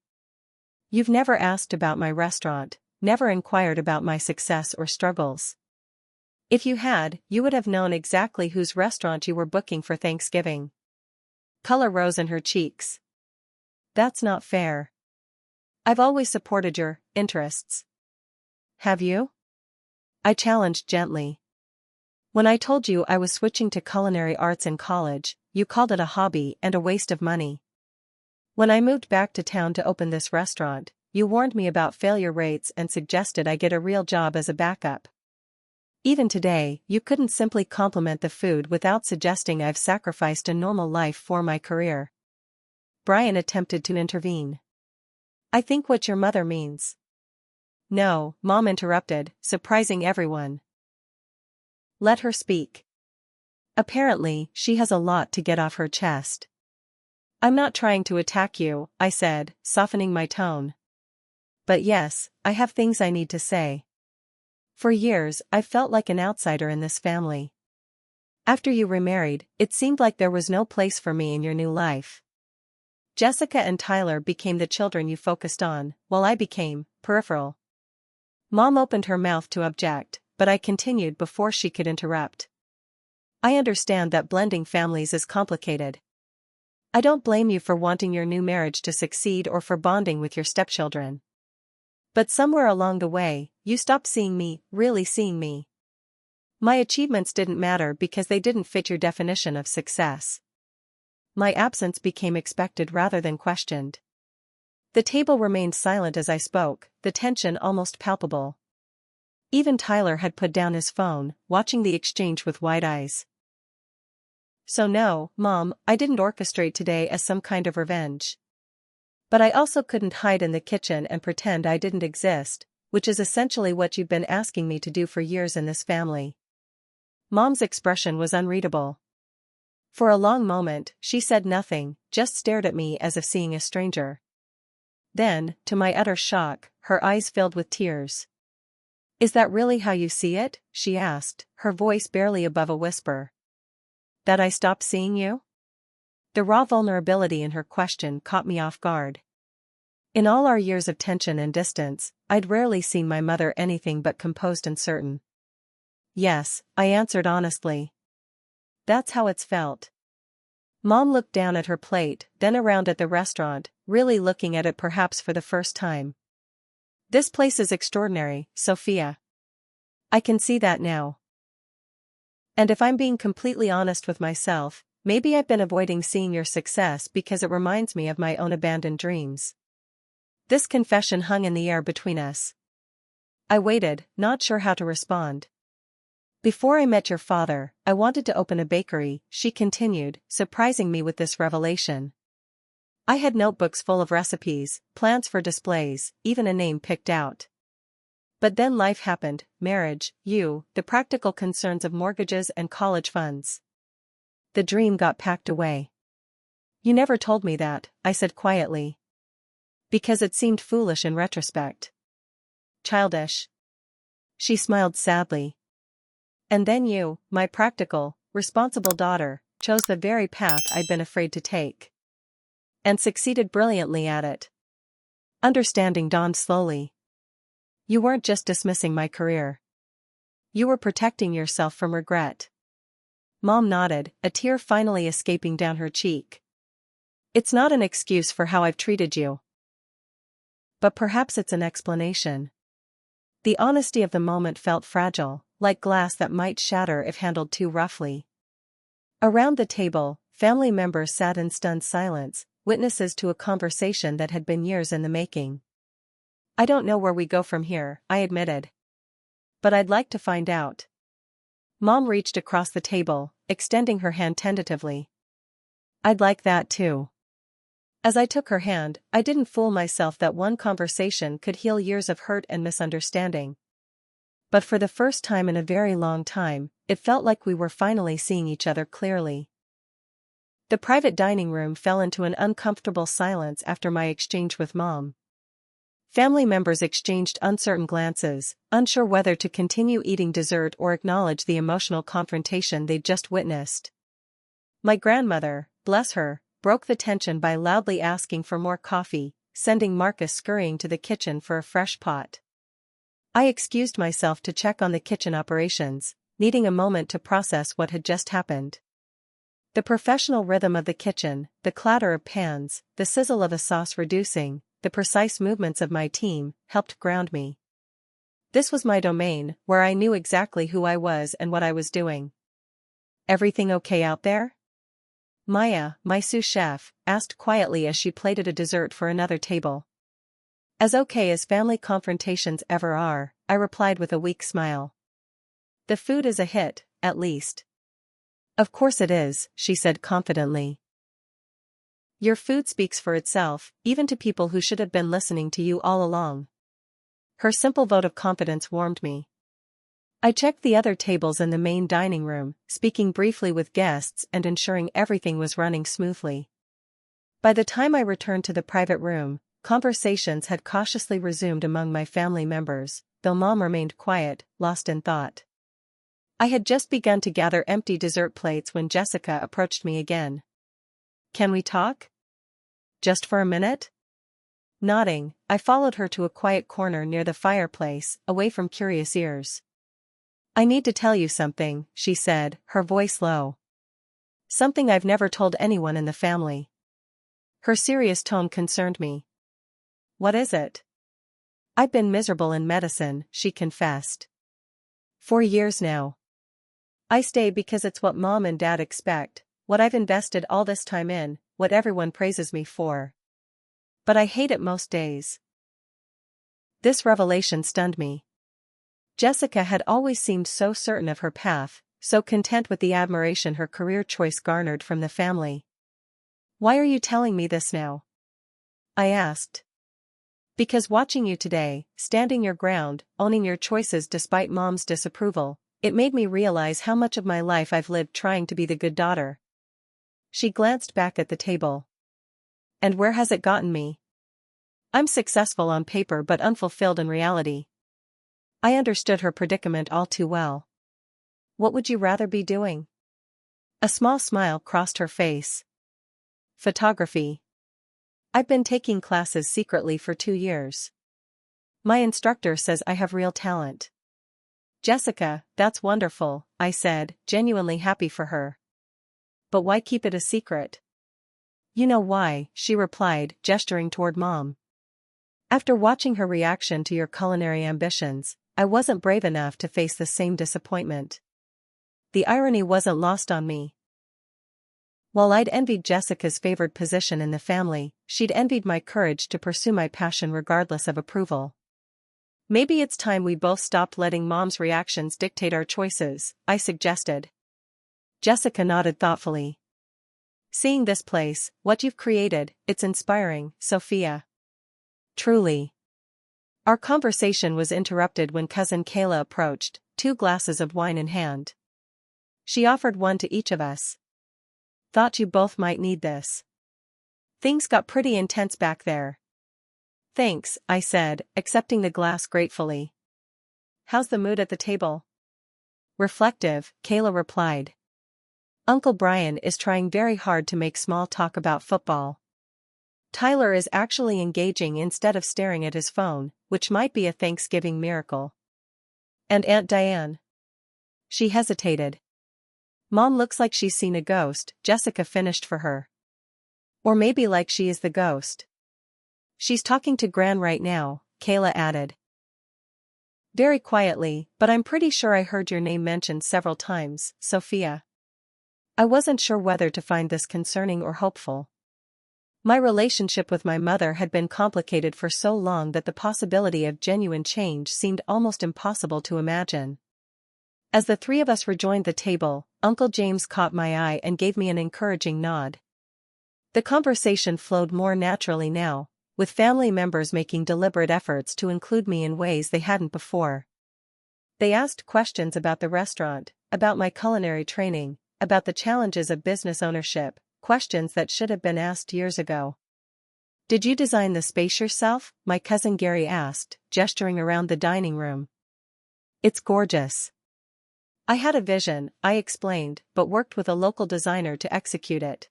You've never asked about my restaurant, never inquired about my success or struggles. If you had, you would have known exactly whose restaurant you were booking for Thanksgiving. Color rose in her cheeks. That's not fair. I've always supported your interests. Have you? I challenged gently. When I told you I was switching to culinary arts in college, you called it a hobby and a waste of money. When I moved back to town to open this restaurant, you warned me about failure rates and suggested I get a real job as a backup. Even today, you couldn't simply compliment the food without suggesting I've sacrificed a normal life for my career. Brian attempted to intervene. I think what your mother means. No, Mom interrupted, surprising everyone. Let her speak. Apparently, she has a lot to get off her chest. I'm not trying to attack you, I said, softening my tone. But yes, I have things I need to say. For years, I've felt like an outsider in this family. After you remarried, it seemed like there was no place for me in your new life. Jessica and Tyler became the children you focused on, while I became peripheral. Mom opened her mouth to object, but I continued before she could interrupt. I understand that blending families is complicated. I don't blame you for wanting your new marriage to succeed or for bonding with your stepchildren. But somewhere along the way, you stopped seeing me, really seeing me. My achievements didn't matter because they didn't fit your definition of success. My absence became expected rather than questioned. The table remained silent as I spoke, the tension almost palpable. Even Tyler had put down his phone, watching the exchange with wide eyes. So no, Mom, I didn't orchestrate today as some kind of revenge. But I also couldn't hide in the kitchen and pretend I didn't exist, which is essentially what you've been asking me to do for years in this family. Mom's expression was unreadable. For a long moment, she said nothing, just stared at me as if seeing a stranger. Then, to my utter shock, her eyes filled with tears. Is that really how you see it? She asked, her voice barely above a whisper. That I stopped seeing you? The raw vulnerability in her question caught me off guard. In all our years of tension and distance, I'd rarely seen my mother anything but composed and certain. Yes, I answered honestly. That's how it's felt. Mom looked down at her plate, then around at the restaurant, really looking at it perhaps for the first time. This place is extraordinary, Sophia. I can see that now. And if I'm being completely honest with myself, maybe I've been avoiding seeing your success because it reminds me of my own abandoned dreams. This confession hung in the air between us. I waited, not sure how to respond. Before I met your father, I wanted to open a bakery, she continued, surprising me with this revelation. I had notebooks full of recipes, plans for displays, even a name picked out. But then life happened, marriage, you, the practical concerns of mortgages and college funds. The dream got packed away. You never told me that, I said quietly. Because it seemed foolish in retrospect. Childish. She smiled sadly. And then you, my practical, responsible daughter, chose the very path I'd been afraid to take. And succeeded brilliantly at it. Understanding dawned slowly. You weren't just dismissing my career. You were protecting yourself from regret. Mom nodded, a tear finally escaping down her cheek. It's not an excuse for how I've treated you. But perhaps it's an explanation. The honesty of the moment felt fragile, like glass that might shatter if handled too roughly. Around the table, family members sat in stunned silence, witnesses to a conversation that had been years in the making. I don't know where we go from here, I admitted. But I'd like to find out. Mom reached across the table, extending her hand tentatively. I'd like that too. As I took her hand, I didn't fool myself that one conversation could heal years of hurt and misunderstanding. But for the first time in a very long time, it felt like we were finally seeing each other clearly. The private dining room fell into an uncomfortable silence after my exchange with Mom. Family members exchanged uncertain glances, unsure whether to continue eating dessert or acknowledge the emotional confrontation they'd just witnessed. My grandmother, bless her, broke the tension by loudly asking for more coffee, sending Marcus scurrying to the kitchen for a fresh pot. I excused myself to check on the kitchen operations, needing a moment to process what had just happened. The professional rhythm of the kitchen, the clatter of pans, the sizzle of a sauce reducing, the precise movements of my team, helped ground me. This was my domain, where I knew exactly who I was and what I was doing. Everything okay out there? Maya, my sous chef, asked quietly as she plated a dessert for another table. As okay as family confrontations ever are, I replied with a weak smile. The food is a hit, at least. Of course it is, she said confidently. Your food speaks for itself, even to people who should have been listening to you all along. Her simple vote of confidence warmed me. I checked the other tables in the main dining room, speaking briefly with guests and ensuring everything was running smoothly. By the time I returned to the private room, conversations had cautiously resumed among my family members, though Mom remained quiet, lost in thought. I had just begun to gather empty dessert plates when Jessica approached me again. Can we talk? Just for a minute? Nodding, I followed her to a quiet corner near the fireplace, away from curious ears. I need to tell you something, she said, her voice low. Something I've never told anyone in the family. Her serious tone concerned me. What is it? I've been miserable in medicine, she confessed. 4 years now. I stay because it's what Mom and Dad expect, what I've invested all this time in, what everyone praises me for. But I hate it most days. This revelation stunned me. Jessica had always seemed so certain of her path, so content with the admiration her career choice garnered from the family. Why are you telling me this now? I asked. Because watching you today, standing your ground, owning your choices despite Mom's disapproval, it made me realize how much of my life I've lived trying to be the good daughter. She glanced back at the table. And where has it gotten me? I'm successful on paper but unfulfilled in reality. I understood her predicament all too well. What would you rather be doing? A small smile crossed her face. Photography. I've been taking classes secretly for 2 years. My instructor says I have real talent. Jessica, that's wonderful, I said, genuinely happy for her. But why keep it a secret? You know why, she replied, gesturing toward Mom. After watching her reaction to your culinary ambitions, I wasn't brave enough to face the same disappointment. The irony wasn't lost on me. While I'd envied Jessica's favored position in the family, she'd envied my courage to pursue my passion regardless of approval. Maybe it's time we both stopped letting Mom's reactions dictate our choices, I suggested. Jessica nodded thoughtfully. Seeing this place, what you've created, it's inspiring, Sophia. Truly. Our conversation was interrupted when cousin Kayla approached, 2 glasses of wine in hand. She offered one to each of us. Thought you both might need this. Things got pretty intense back there. Thanks, I said, accepting the glass gratefully. How's the mood at the table? Reflective, Kayla replied. Uncle Brian is trying very hard to make small talk about football. Tyler is actually engaging instead of staring at his phone, which might be a Thanksgiving miracle. And Aunt Diane? She hesitated. Mom looks like she's seen a ghost, Jessica finished for her. Or maybe like she is the ghost. She's talking to Gran right now, Kayla added. Very quietly, but I'm pretty sure I heard your name mentioned several times, Sophia. I wasn't sure whether to find this concerning or hopeful. My relationship with my mother had been complicated for so long that the possibility of genuine change seemed almost impossible to imagine. As the 3 of us rejoined the table, Uncle James caught my eye and gave me an encouraging nod. The conversation flowed more naturally now, with family members making deliberate efforts to include me in ways they hadn't before. They asked questions about the restaurant, about my culinary training, about the challenges of business ownership, questions that should have been asked years ago. Did you design the space yourself? My cousin Gary asked, gesturing around the dining room. It's gorgeous. I had a vision, I explained, but worked with a local designer to execute it.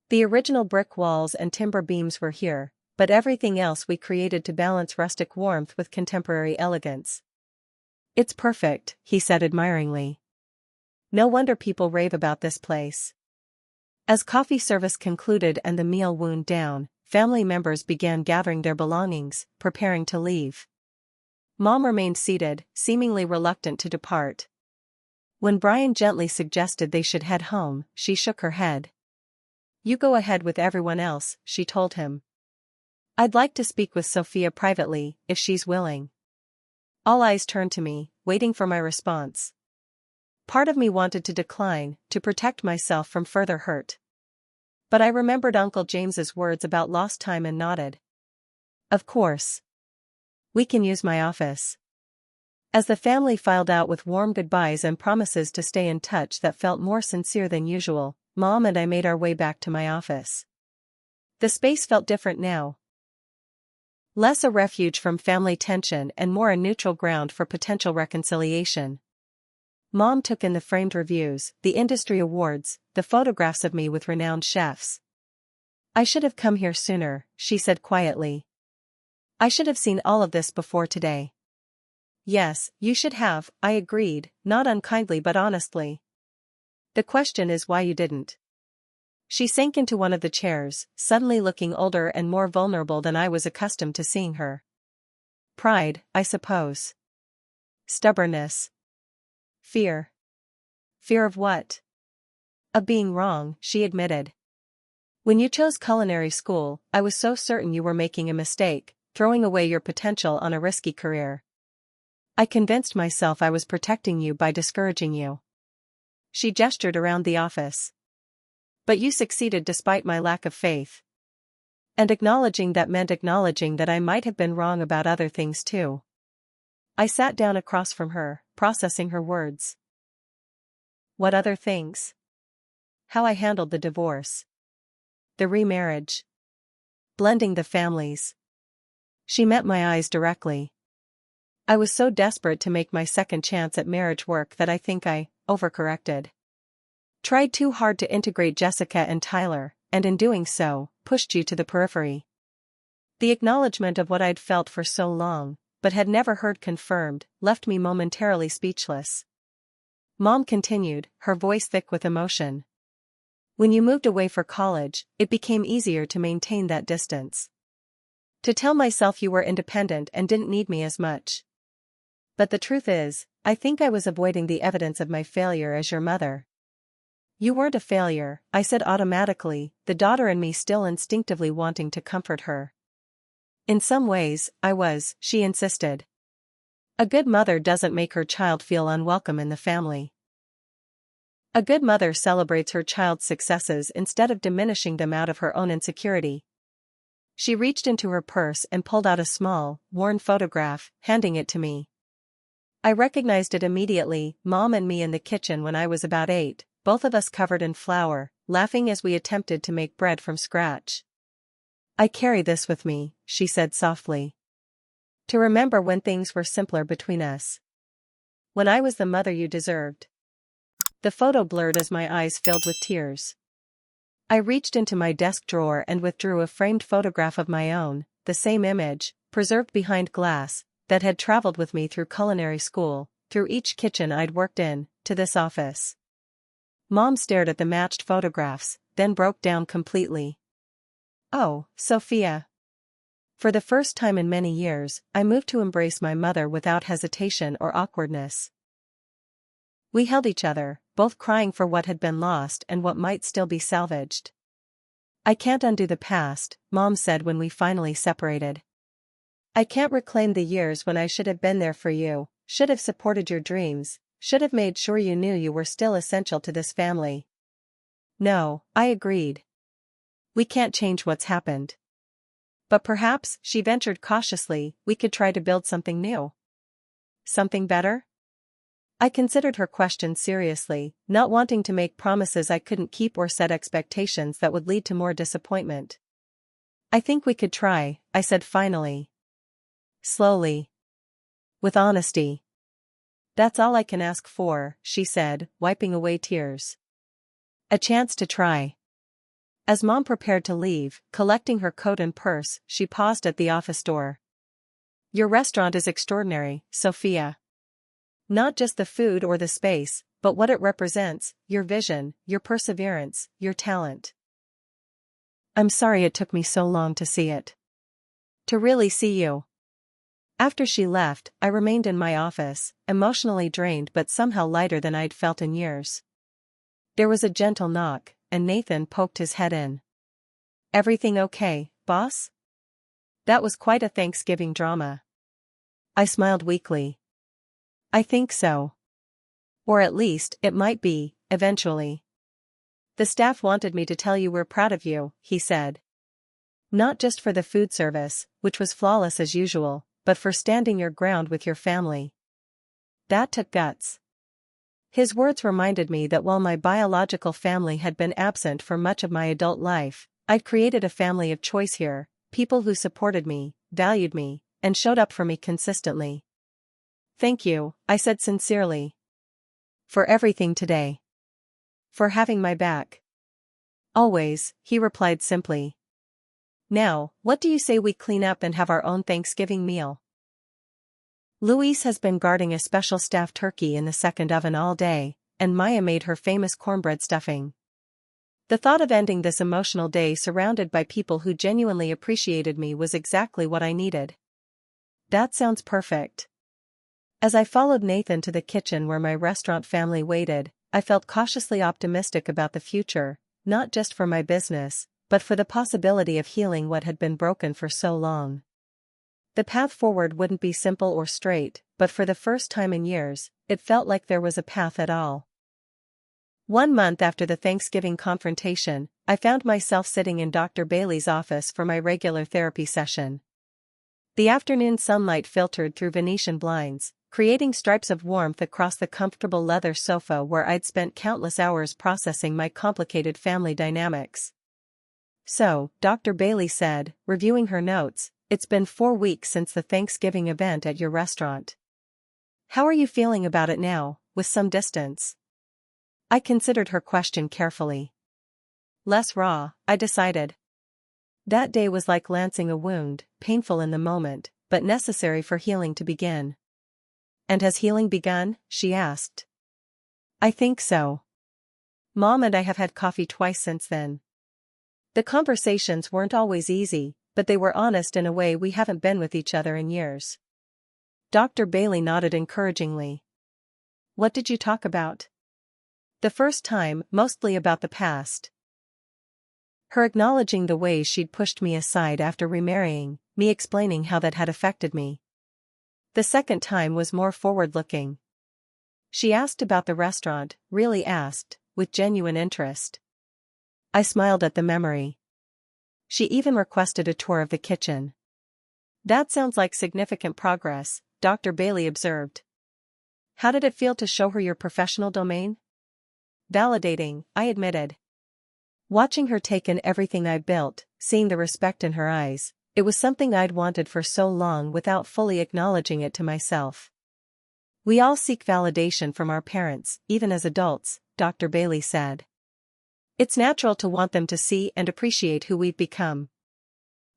The original brick walls and timber beams were here, but everything else we created to balance rustic warmth with contemporary elegance. It's perfect, he said admiringly. No wonder people rave about this place. As coffee service concluded and the meal wound down, family members began gathering their belongings, preparing to leave. Mom remained seated, seemingly reluctant to depart. When Brian gently suggested they should head home, she shook her head. You go ahead with everyone else, she told him. I'd like to speak with Sophia privately, if she's willing. All eyes turned to me, waiting for my response. Part of me wanted to decline, to protect myself from further hurt. But I remembered Uncle James's words about lost time and nodded. Of course. We can use my office. As the family filed out with warm goodbyes and promises to stay in touch that felt more sincere than usual, Mom and I made our way back to my office. The space felt different now. Less a refuge from family tension and more a neutral ground for potential reconciliation. Mom took in the framed reviews, the industry awards, the photographs of me with renowned chefs. I should have come here sooner, she said quietly. I should have seen all of this before today. Yes, you should have, I agreed, not unkindly but honestly. The question is why you didn't. She sank into one of the chairs, suddenly looking older and more vulnerable than I was accustomed to seeing her. Pride, I suppose. Stubbornness. Fear. Fear of what? Of being wrong, she admitted. When you chose culinary school, I was so certain you were making a mistake, throwing away your potential on a risky career. I convinced myself I was protecting you by discouraging you. She gestured around the office. But you succeeded despite my lack of faith. And acknowledging that meant acknowledging that I might have been wrong about other things too. I sat down across from her, processing her words. What other things? How I handled the divorce. The remarriage. Blending the families. She met my eyes directly. I was so desperate to make my second chance at marriage work that I think I overcorrected. Tried too hard to integrate Jessica and Tyler, and in doing so, pushed you to the periphery. The acknowledgement of what I'd felt for so long, but had never heard confirmed, left me momentarily speechless. Mom continued, her voice thick with emotion. When you moved away for college, it became easier to maintain that distance. To tell myself you were independent and didn't need me as much. But the truth is, I think I was avoiding the evidence of my failure as your mother. You weren't a failure, I said automatically, the daughter in me still instinctively wanting to comfort her. In some ways, I was, she insisted. A good mother doesn't make her child feel unwelcome in the family. A good mother celebrates her child's successes instead of diminishing them out of her own insecurity. She reached into her purse and pulled out a small, worn photograph, handing it to me. I recognized it immediately, Mom and me in the kitchen when I was about 8, both of us covered in flour, laughing as we attempted to make bread from scratch. "I carry this with me," she said softly. "To remember when things were simpler between us. When I was the mother you deserved." The photo blurred as my eyes filled with tears. I reached into my desk drawer and withdrew a framed photograph of my own, the same image, preserved behind glass, that had traveled with me through culinary school, through each kitchen I'd worked in, to this office. Mom stared at the matched photographs, then broke down completely. "Oh, Sophia." For the first time in many years, I moved to embrace my mother without hesitation or awkwardness. We held each other, both crying for what had been lost and what might still be salvaged. "I can't undo the past," Mom said when we finally separated. "I can't reclaim the years when I should have been there for you, should have supported your dreams, should have made sure you knew you were still essential to this family." "No," I agreed. "We can't change what's happened. But perhaps," she ventured cautiously, "we could try to build something new. Something better?" I considered her question seriously, not wanting to make promises I couldn't keep or set expectations that would lead to more disappointment. "I think we could try," I said finally. Slowly. With honesty. "That's all I can ask for," she said, wiping away tears. "A chance to try." As Mom prepared to leave, collecting her coat and purse, she paused at the office door. "Your restaurant is extraordinary, Sophia. Not just the food or the space, but what it represents, your vision, your perseverance, your talent. I'm sorry it took me so long to see it. To really see you." After she left, I remained in my office, emotionally drained but somehow lighter than I'd felt in years. There was a gentle knock, and Nathan poked his head in. "Everything okay, boss?" That was quite a Thanksgiving drama. I smiled weakly. "I think so. Or at least, it might be, eventually. The staff wanted me to tell you we're proud of you," he said. "Not just for the food service, which was flawless as usual, but for standing your ground with your family. That took guts." His words reminded me that while my biological family had been absent for much of my adult life, I'd created a family of choice here, people who supported me, valued me, and showed up for me consistently. "Thank you," I said sincerely. "For everything today. For having my back." "Always," he replied simply. "Now, what do you say we clean up and have our own Thanksgiving meal?" Louise has been guarding a special staff turkey in the second oven all day, and Maya made her famous cornbread stuffing. The thought of ending this emotional day surrounded by people who genuinely appreciated me was exactly what I needed. That sounds perfect. As I followed Nathan to the kitchen where my restaurant family waited, I felt cautiously optimistic about the future, not just for my business, but for the possibility of healing what had been broken for so long. The path forward wouldn't be simple or straight, but for the first time in years, it felt like there was a path at all. 1 month after the Thanksgiving confrontation, I found myself sitting in Dr. Bailey's office for my regular therapy session. The afternoon sunlight filtered through Venetian blinds, creating stripes of warmth across the comfortable leather sofa where I'd spent countless hours processing my complicated family dynamics. "So," Dr. Bailey said, reviewing her notes, "it's been 4 weeks since the Thanksgiving event at your restaurant. How are you feeling about it now, with some distance?" I considered her question carefully. Less raw, I decided. That day was like lancing a wound, painful in the moment, but necessary for healing to begin. "And has healing begun?" she asked. "I think so. Mom and I have had coffee twice since then. The conversations weren't always easy, but they were honest in a way we haven't been with each other in years." Dr. Bailey nodded encouragingly. "What did you talk about?" "The first time, mostly about the past." Her acknowledging the ways she'd pushed me aside after remarrying, me explaining how that had affected me. The second time was more forward-looking. She asked about the restaurant, really asked, with genuine interest. I smiled at the memory. She even requested a tour of the kitchen. That sounds like significant progress, Dr. Bailey observed. How did it feel to show her your professional domain? Validating, I admitted. Watching her take in everything I built, seeing the respect in her eyes, it was something I'd wanted for so long without fully acknowledging it to myself. We all seek validation from our parents, even as adults, Dr. Bailey said. It's natural to want them to see and appreciate who we've become.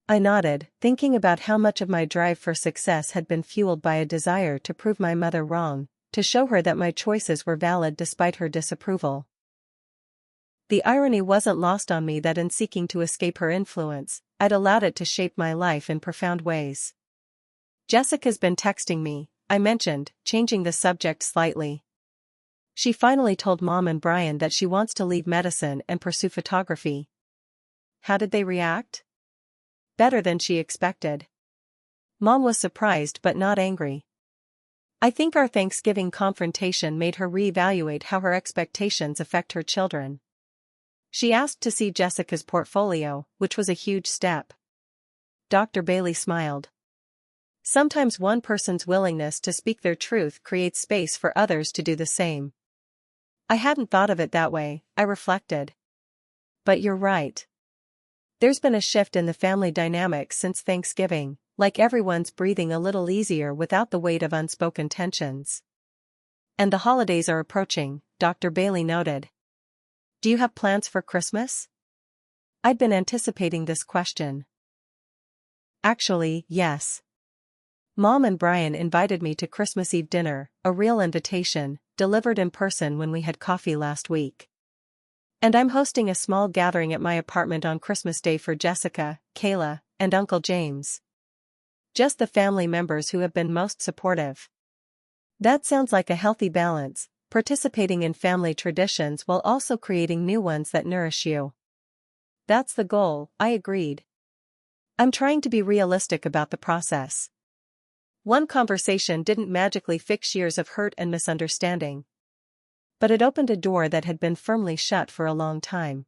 I nodded, thinking about how much of my drive for success had been fueled by a desire to prove my mother wrong, to show her that my choices were valid despite her disapproval. The irony wasn't lost on me that in seeking to escape her influence, I'd allowed it to shape my life in profound ways. Jessica's been texting me, I mentioned, changing the subject slightly. She finally told Mom and Brian that she wants to leave medicine and pursue photography. How did they react? Better than she expected. Mom was surprised but not angry. I think our Thanksgiving confrontation made her reevaluate how her expectations affect her children. She asked to see Jessica's portfolio, which was a huge step. Dr. Bailey smiled. Sometimes one person's willingness to speak their truth creates space for others to do the same. I hadn't thought of it that way, I reflected. But you're right. There's been a shift in the family dynamic since Thanksgiving, like everyone's breathing a little easier without the weight of unspoken tensions. And the holidays are approaching, Dr. Bailey noted. Do you have plans for Christmas? I'd been anticipating this question. Actually, yes. Mom and Brian invited me to Christmas Eve dinner, a real invitation, delivered in person when we had coffee last week. And I'm hosting a small gathering at my apartment on Christmas Day for Jessica, Kayla, and Uncle James. Just the family members who have been most supportive. That sounds like a healthy balance, participating in family traditions while also creating new ones that nourish you. That's the goal, I agreed. I'm trying to be realistic about the process. One conversation didn't magically fix years of hurt and misunderstanding. But it opened a door that had been firmly shut for a long time.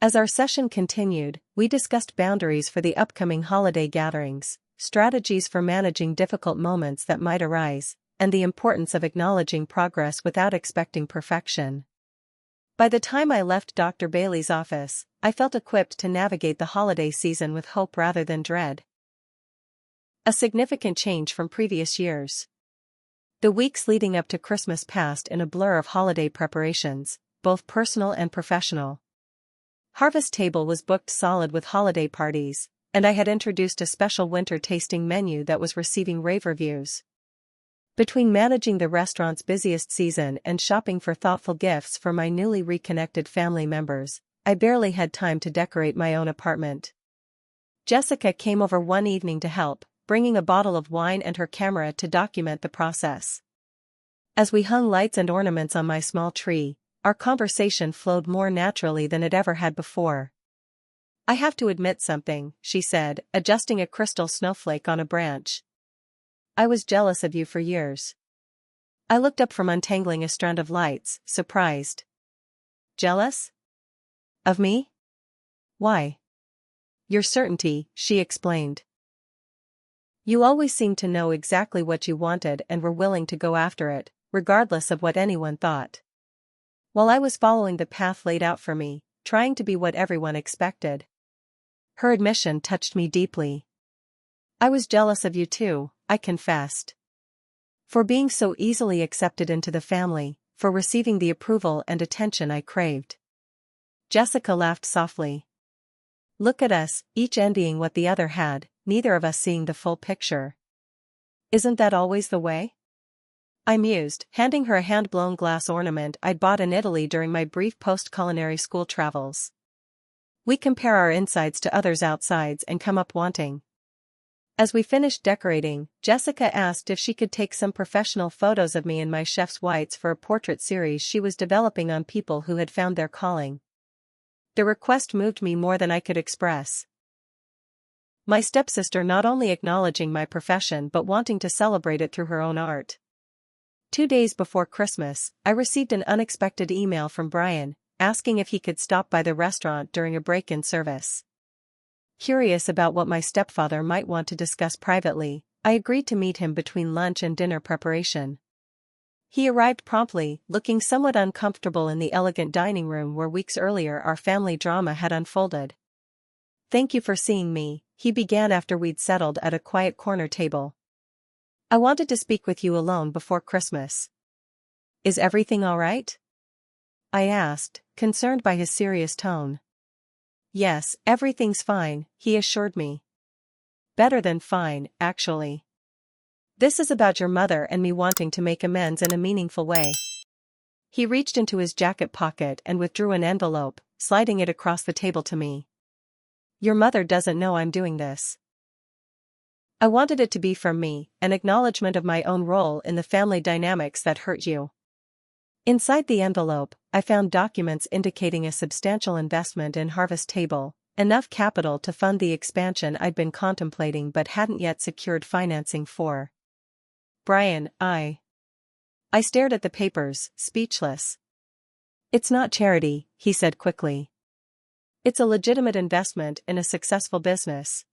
As our session continued, we discussed boundaries for the upcoming holiday gatherings, strategies for managing difficult moments that might arise, and the importance of acknowledging progress without expecting perfection. By the time I left Dr. Bailey's office, I felt equipped to navigate the holiday season with hope rather than dread. A significant change from previous years. The weeks leading up to Christmas passed in a blur of holiday preparations, both personal and professional. Harvest Table was booked solid with holiday parties, and I had introduced a special winter tasting menu that was receiving rave reviews. Between managing the restaurant's busiest season and shopping for thoughtful gifts for my newly reconnected family members, I barely had time to decorate my own apartment. Jessica came over one evening to help, bringing a bottle of wine and her camera to document the process. As we hung lights and ornaments on my small tree, our conversation flowed more naturally than it ever had before. I have to admit something, she said, adjusting a crystal snowflake on a branch. I was jealous of you for years. I looked up from untangling a strand of lights, surprised. Jealous? Of me? Why? Your certainty, she explained. You always seemed to know exactly what you wanted and were willing to go after it, regardless of what anyone thought. While I was following the path laid out for me, trying to be what everyone expected. Her admission touched me deeply. I was jealous of you too, I confessed. For being so easily accepted into the family, for receiving the approval and attention I craved. Jessica laughed softly. Look at us, each envying what the other had, neither of us seeing the full picture. Isn't that always the way? I mused, handing her a hand-blown glass ornament I'd bought in Italy during my brief post-culinary school travels. We compare our insides to others' outsides and come up wanting. As we finished decorating, Jessica asked if she could take some professional photos of me in my chef's whites for a portrait series she was developing on people who had found their calling. The request moved me more than I could express. My stepsister not only acknowledging my profession but wanting to celebrate it through her own art. 2 days before Christmas, I received an unexpected email from Brian, asking if he could stop by the restaurant during a break-in service. Curious about what my stepfather might want to discuss privately, I agreed to meet him between lunch and dinner preparation. He arrived promptly, looking somewhat uncomfortable in the elegant dining room where weeks earlier our family drama had unfolded. "Thank you for seeing me," he began after we'd settled at a quiet corner table. "I wanted to speak with you alone before Christmas." "Is everything all right?" I asked, concerned by his serious tone. "Yes, everything's fine," he assured me. "Better than fine, actually. This is about your mother and me wanting to make amends in a meaningful way." He reached into his jacket pocket and withdrew an envelope, sliding it across the table to me. "Your mother doesn't know I'm doing this. I wanted it to be from me, an acknowledgement of my own role in the family dynamics that hurt you." Inside the envelope, I found documents indicating a substantial investment in Harvest Table, enough capital to fund the expansion I'd been contemplating but hadn't yet secured financing for. "Brian, I stared at the papers, speechless. "It's not charity," he said quickly. "It's a legitimate investment in a successful business.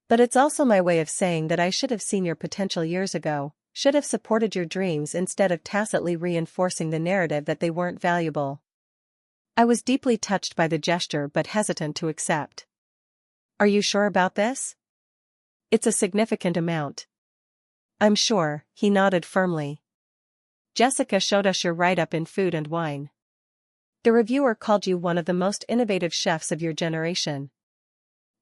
But it's also my way of saying that I should have seen your potential years ago, should have supported your dreams instead of tacitly reinforcing the narrative that they weren't valuable." I was deeply touched by the gesture but hesitant to accept. "Are you sure about this? It's a significant amount." "I'm sure," he nodded firmly. "Jessica showed us your write-up in Food and Wine. The reviewer called you one of the most innovative chefs of your generation.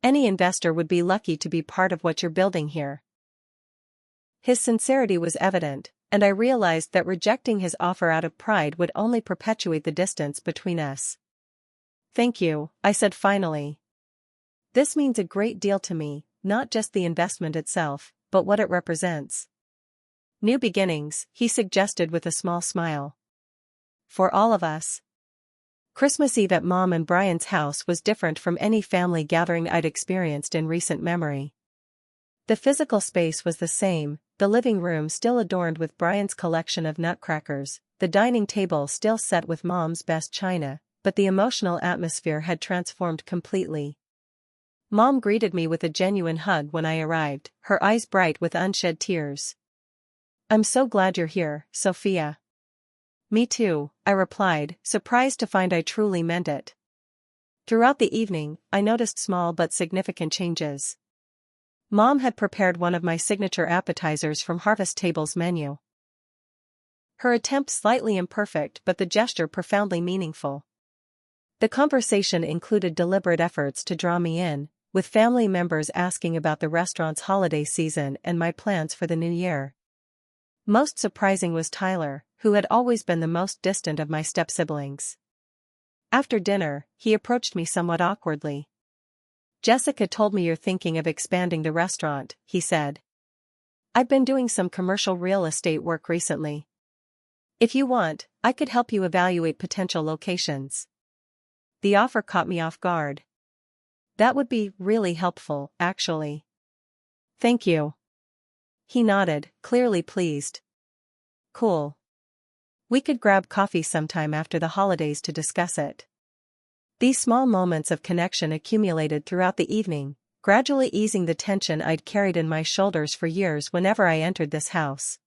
Any investor would be lucky to be part of what you're building here." His sincerity was evident, and I realized that rejecting his offer out of pride would only perpetuate the distance between us. "Thank you," I said finally. "This means a great deal to me, not just the investment itself, but what it represents." "New beginnings," he suggested with a small smile. "For all of us." Christmas Eve at Mom and Brian's house was different from any family gathering I'd experienced in recent memory. The physical space was the same, the living room still adorned with Brian's collection of nutcrackers, the dining table still set with Mom's best china, but the emotional atmosphere had transformed completely. Mom greeted me with a genuine hug when I arrived, her eyes bright with unshed tears. "I'm so glad you're here, Sophia." "Me too," I replied, surprised to find I truly meant it. Throughout the evening, I noticed small but significant changes. Mom had prepared one of my signature appetizers from Harvest Table's menu. Her attempt slightly imperfect but the gesture profoundly meaningful. The conversation included deliberate efforts to draw me in, with family members asking about the restaurant's holiday season and my plans for the new year. Most surprising was Tyler, who had always been the most distant of my step-siblings. After dinner, he approached me somewhat awkwardly. "Jessica told me you're thinking of expanding the restaurant," he said. "I've been doing some commercial real estate work recently. If you want, I could help you evaluate potential locations." The offer caught me off guard. "That would be really helpful, actually." "Thank you." He nodded, clearly pleased. "Cool. We could grab coffee sometime after the holidays to discuss it." These small moments of connection accumulated throughout the evening, gradually easing the tension I'd carried in my shoulders for years whenever I entered this house.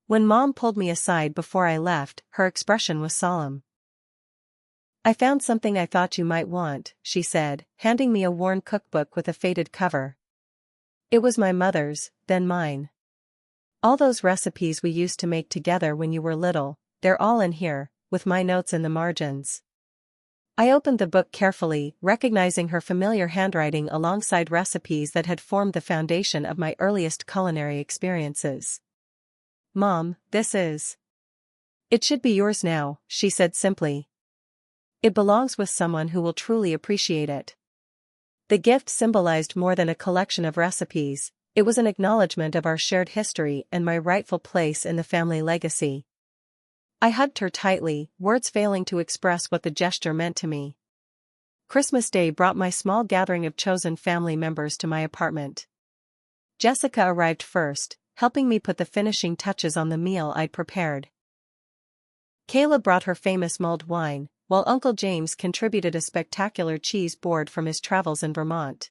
When Mom pulled me aside before I left, her expression was solemn. "I found something I thought you might want," she said, handing me a worn cookbook with a faded cover. "It was my mother's, then mine. All those recipes we used to make together when you were little, they're all in here, with my notes in the margins." I opened the book carefully, recognizing her familiar handwriting alongside recipes that had formed the foundation of my earliest culinary experiences. "Mom, this is..." "It should be yours now," she said simply. "It belongs with someone who will truly appreciate it." The gift symbolized more than a collection of recipes, it was an acknowledgement of our shared history and my rightful place in the family legacy. I hugged her tightly, words failing to express what the gesture meant to me. Christmas Day brought my small gathering of chosen family members to my apartment. Jessica arrived first, helping me put the finishing touches on the meal I'd prepared. Kayla brought her famous mulled wine, while Uncle James contributed a spectacular cheese board from his travels in Vermont.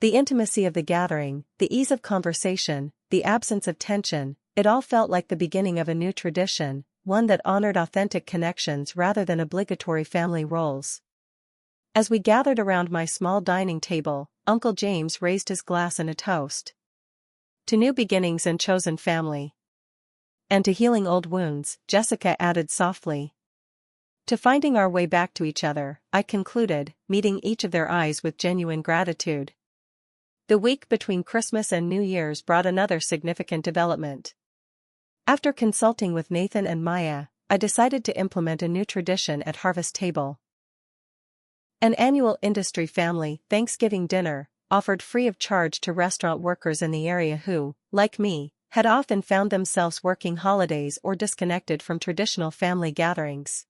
The intimacy of the gathering, the ease of conversation, the absence of tension, it all felt like the beginning of a new tradition, one that honored authentic connections rather than obligatory family roles. As we gathered around my small dining table, Uncle James raised his glass in a toast. To new beginnings and chosen family. And to healing old wounds, Jessica added softly. To finding our way back to each other, I concluded, meeting each of their eyes with genuine gratitude. The week between Christmas and New Year's brought another significant development. After consulting with Nathan and Maya, I decided to implement a new tradition at Harvest Table. An annual industry family Thanksgiving dinner, offered free of charge to restaurant workers in the area who, like me, had often found themselves working holidays or disconnected from traditional family gatherings.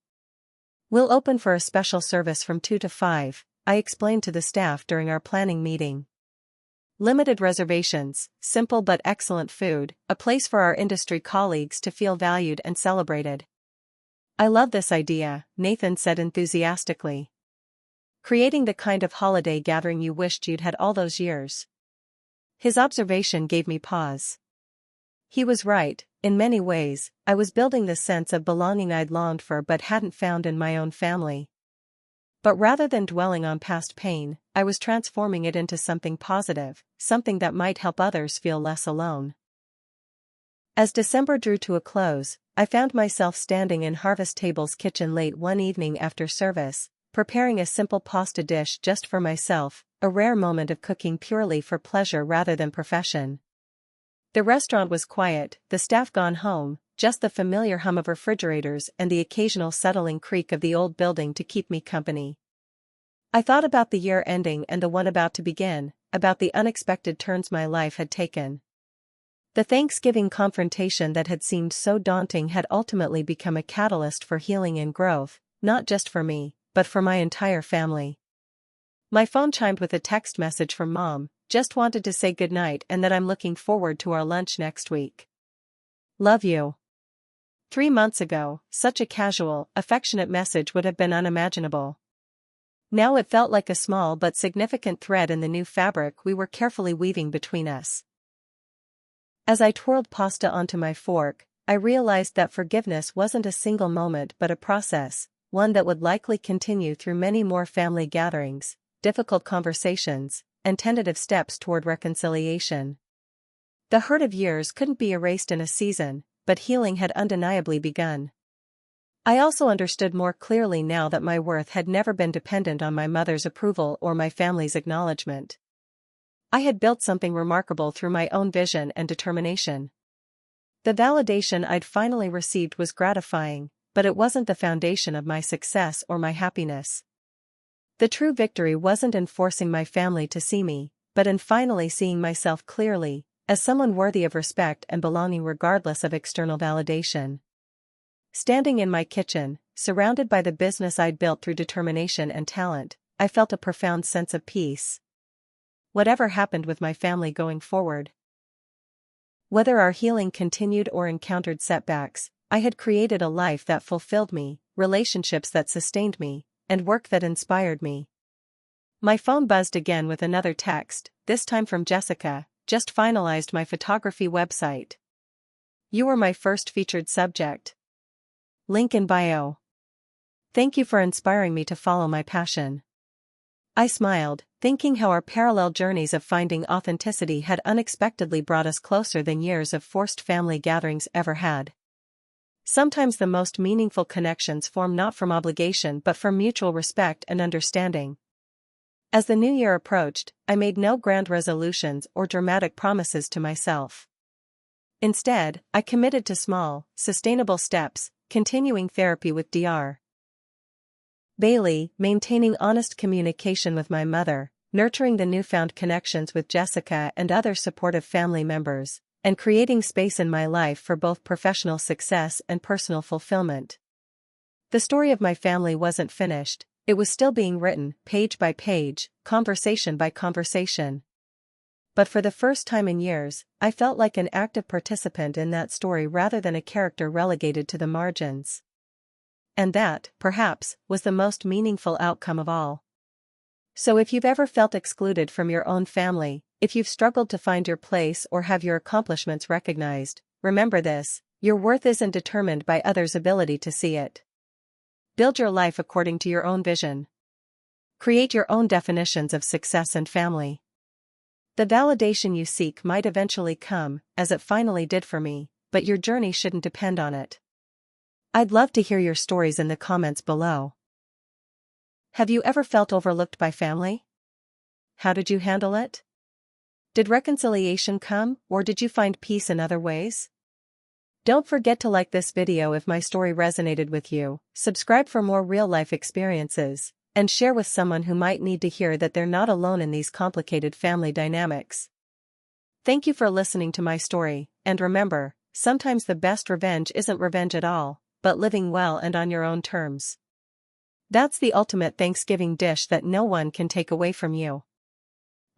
We'll open for a special service from 2 to 5, I explained to the staff during our planning meeting. Limited reservations, simple but excellent food, a place for our industry colleagues to feel valued and celebrated. I love this idea, Nathan said enthusiastically. Creating the kind of holiday gathering you wished you'd had all those years. His observation gave me pause. He was right, in many ways, I was building the sense of belonging I'd longed for but hadn't found in my own family. But rather than dwelling on past pain, I was transforming it into something positive, something that might help others feel less alone. As December drew to a close, I found myself standing in Harvest Table's kitchen late one evening after service, preparing a simple pasta dish just for myself, a rare moment of cooking purely for pleasure rather than profession. The restaurant was quiet, the staff gone home, just the familiar hum of refrigerators and the occasional settling creak of the old building to keep me company. I thought about the year ending and the one about to begin, about the unexpected turns my life had taken. The Thanksgiving confrontation that had seemed so daunting had ultimately become a catalyst for healing and growth, not just for me, but for my entire family. My phone chimed with a text message from Mom, just wanted to say goodnight and that I'm looking forward to our lunch next week. Love you. 3 months ago, such a casual, affectionate message would have been unimaginable. Now it felt like a small but significant thread in the new fabric we were carefully weaving between us. As I twirled pasta onto my fork, I realized that forgiveness wasn't a single moment but a process, one that would likely continue through many more family gatherings, difficult conversations, and tentative steps toward reconciliation. The hurt of years couldn't be erased in a season, but healing had undeniably begun. I also understood more clearly now that my worth had never been dependent on my mother's approval or my family's acknowledgement. I had built something remarkable through my own vision and determination. The validation I'd finally received was gratifying, but it wasn't the foundation of my success or my happiness. The true victory wasn't in forcing my family to see me, but in finally seeing myself clearly, as someone worthy of respect and belonging regardless of external validation. Standing in my kitchen, surrounded by the business I'd built through determination and talent, I felt a profound sense of peace. Whatever happened with my family going forward. Whether our healing continued or encountered setbacks, I had created a life that fulfilled me, relationships that sustained me, and work that inspired me. My phone buzzed again with another text, this time from Jessica. Just finalized my photography website. You were my first featured subject. Link in bio. Thank you for inspiring me to follow my passion. I smiled, thinking how our parallel journeys of finding authenticity had unexpectedly brought us closer than years of forced family gatherings ever had. Sometimes the most meaningful connections form not from obligation but from mutual respect and understanding. As the new year approached, I made no grand resolutions or dramatic promises to myself. Instead, I committed to small, sustainable steps, continuing therapy with Dr. Bailey, maintaining honest communication with my mother, nurturing the newfound connections with Jessica and other supportive family members, and creating space in my life for both professional success and personal fulfillment. The story of my family wasn't finished. It was still being written, page by page, conversation by conversation. But for the first time in years, I felt like an active participant in that story rather than a character relegated to the margins. And that, perhaps, was the most meaningful outcome of all. So if you've ever felt excluded from your own family, if you've struggled to find your place or have your accomplishments recognized, remember this: your worth isn't determined by others' ability to see it. Build your life according to your own vision. Create your own definitions of success and family. The validation you seek might eventually come, as it finally did for me, but your journey shouldn't depend on it. I'd love to hear your stories in the comments below. Have you ever felt overlooked by family? How did you handle it? Did reconciliation come, or did you find peace in other ways? Don't forget to like this video if my story resonated with you, subscribe for more real-life experiences, and share with someone who might need to hear that they're not alone in these complicated family dynamics. Thank you for listening to my story, and remember, sometimes the best revenge isn't revenge at all, but living well and on your own terms. That's the ultimate Thanksgiving dish that no one can take away from you.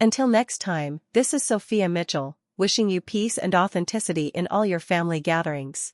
Until next time, this is Sophia Mitchell, wishing you peace and authenticity in all your family gatherings.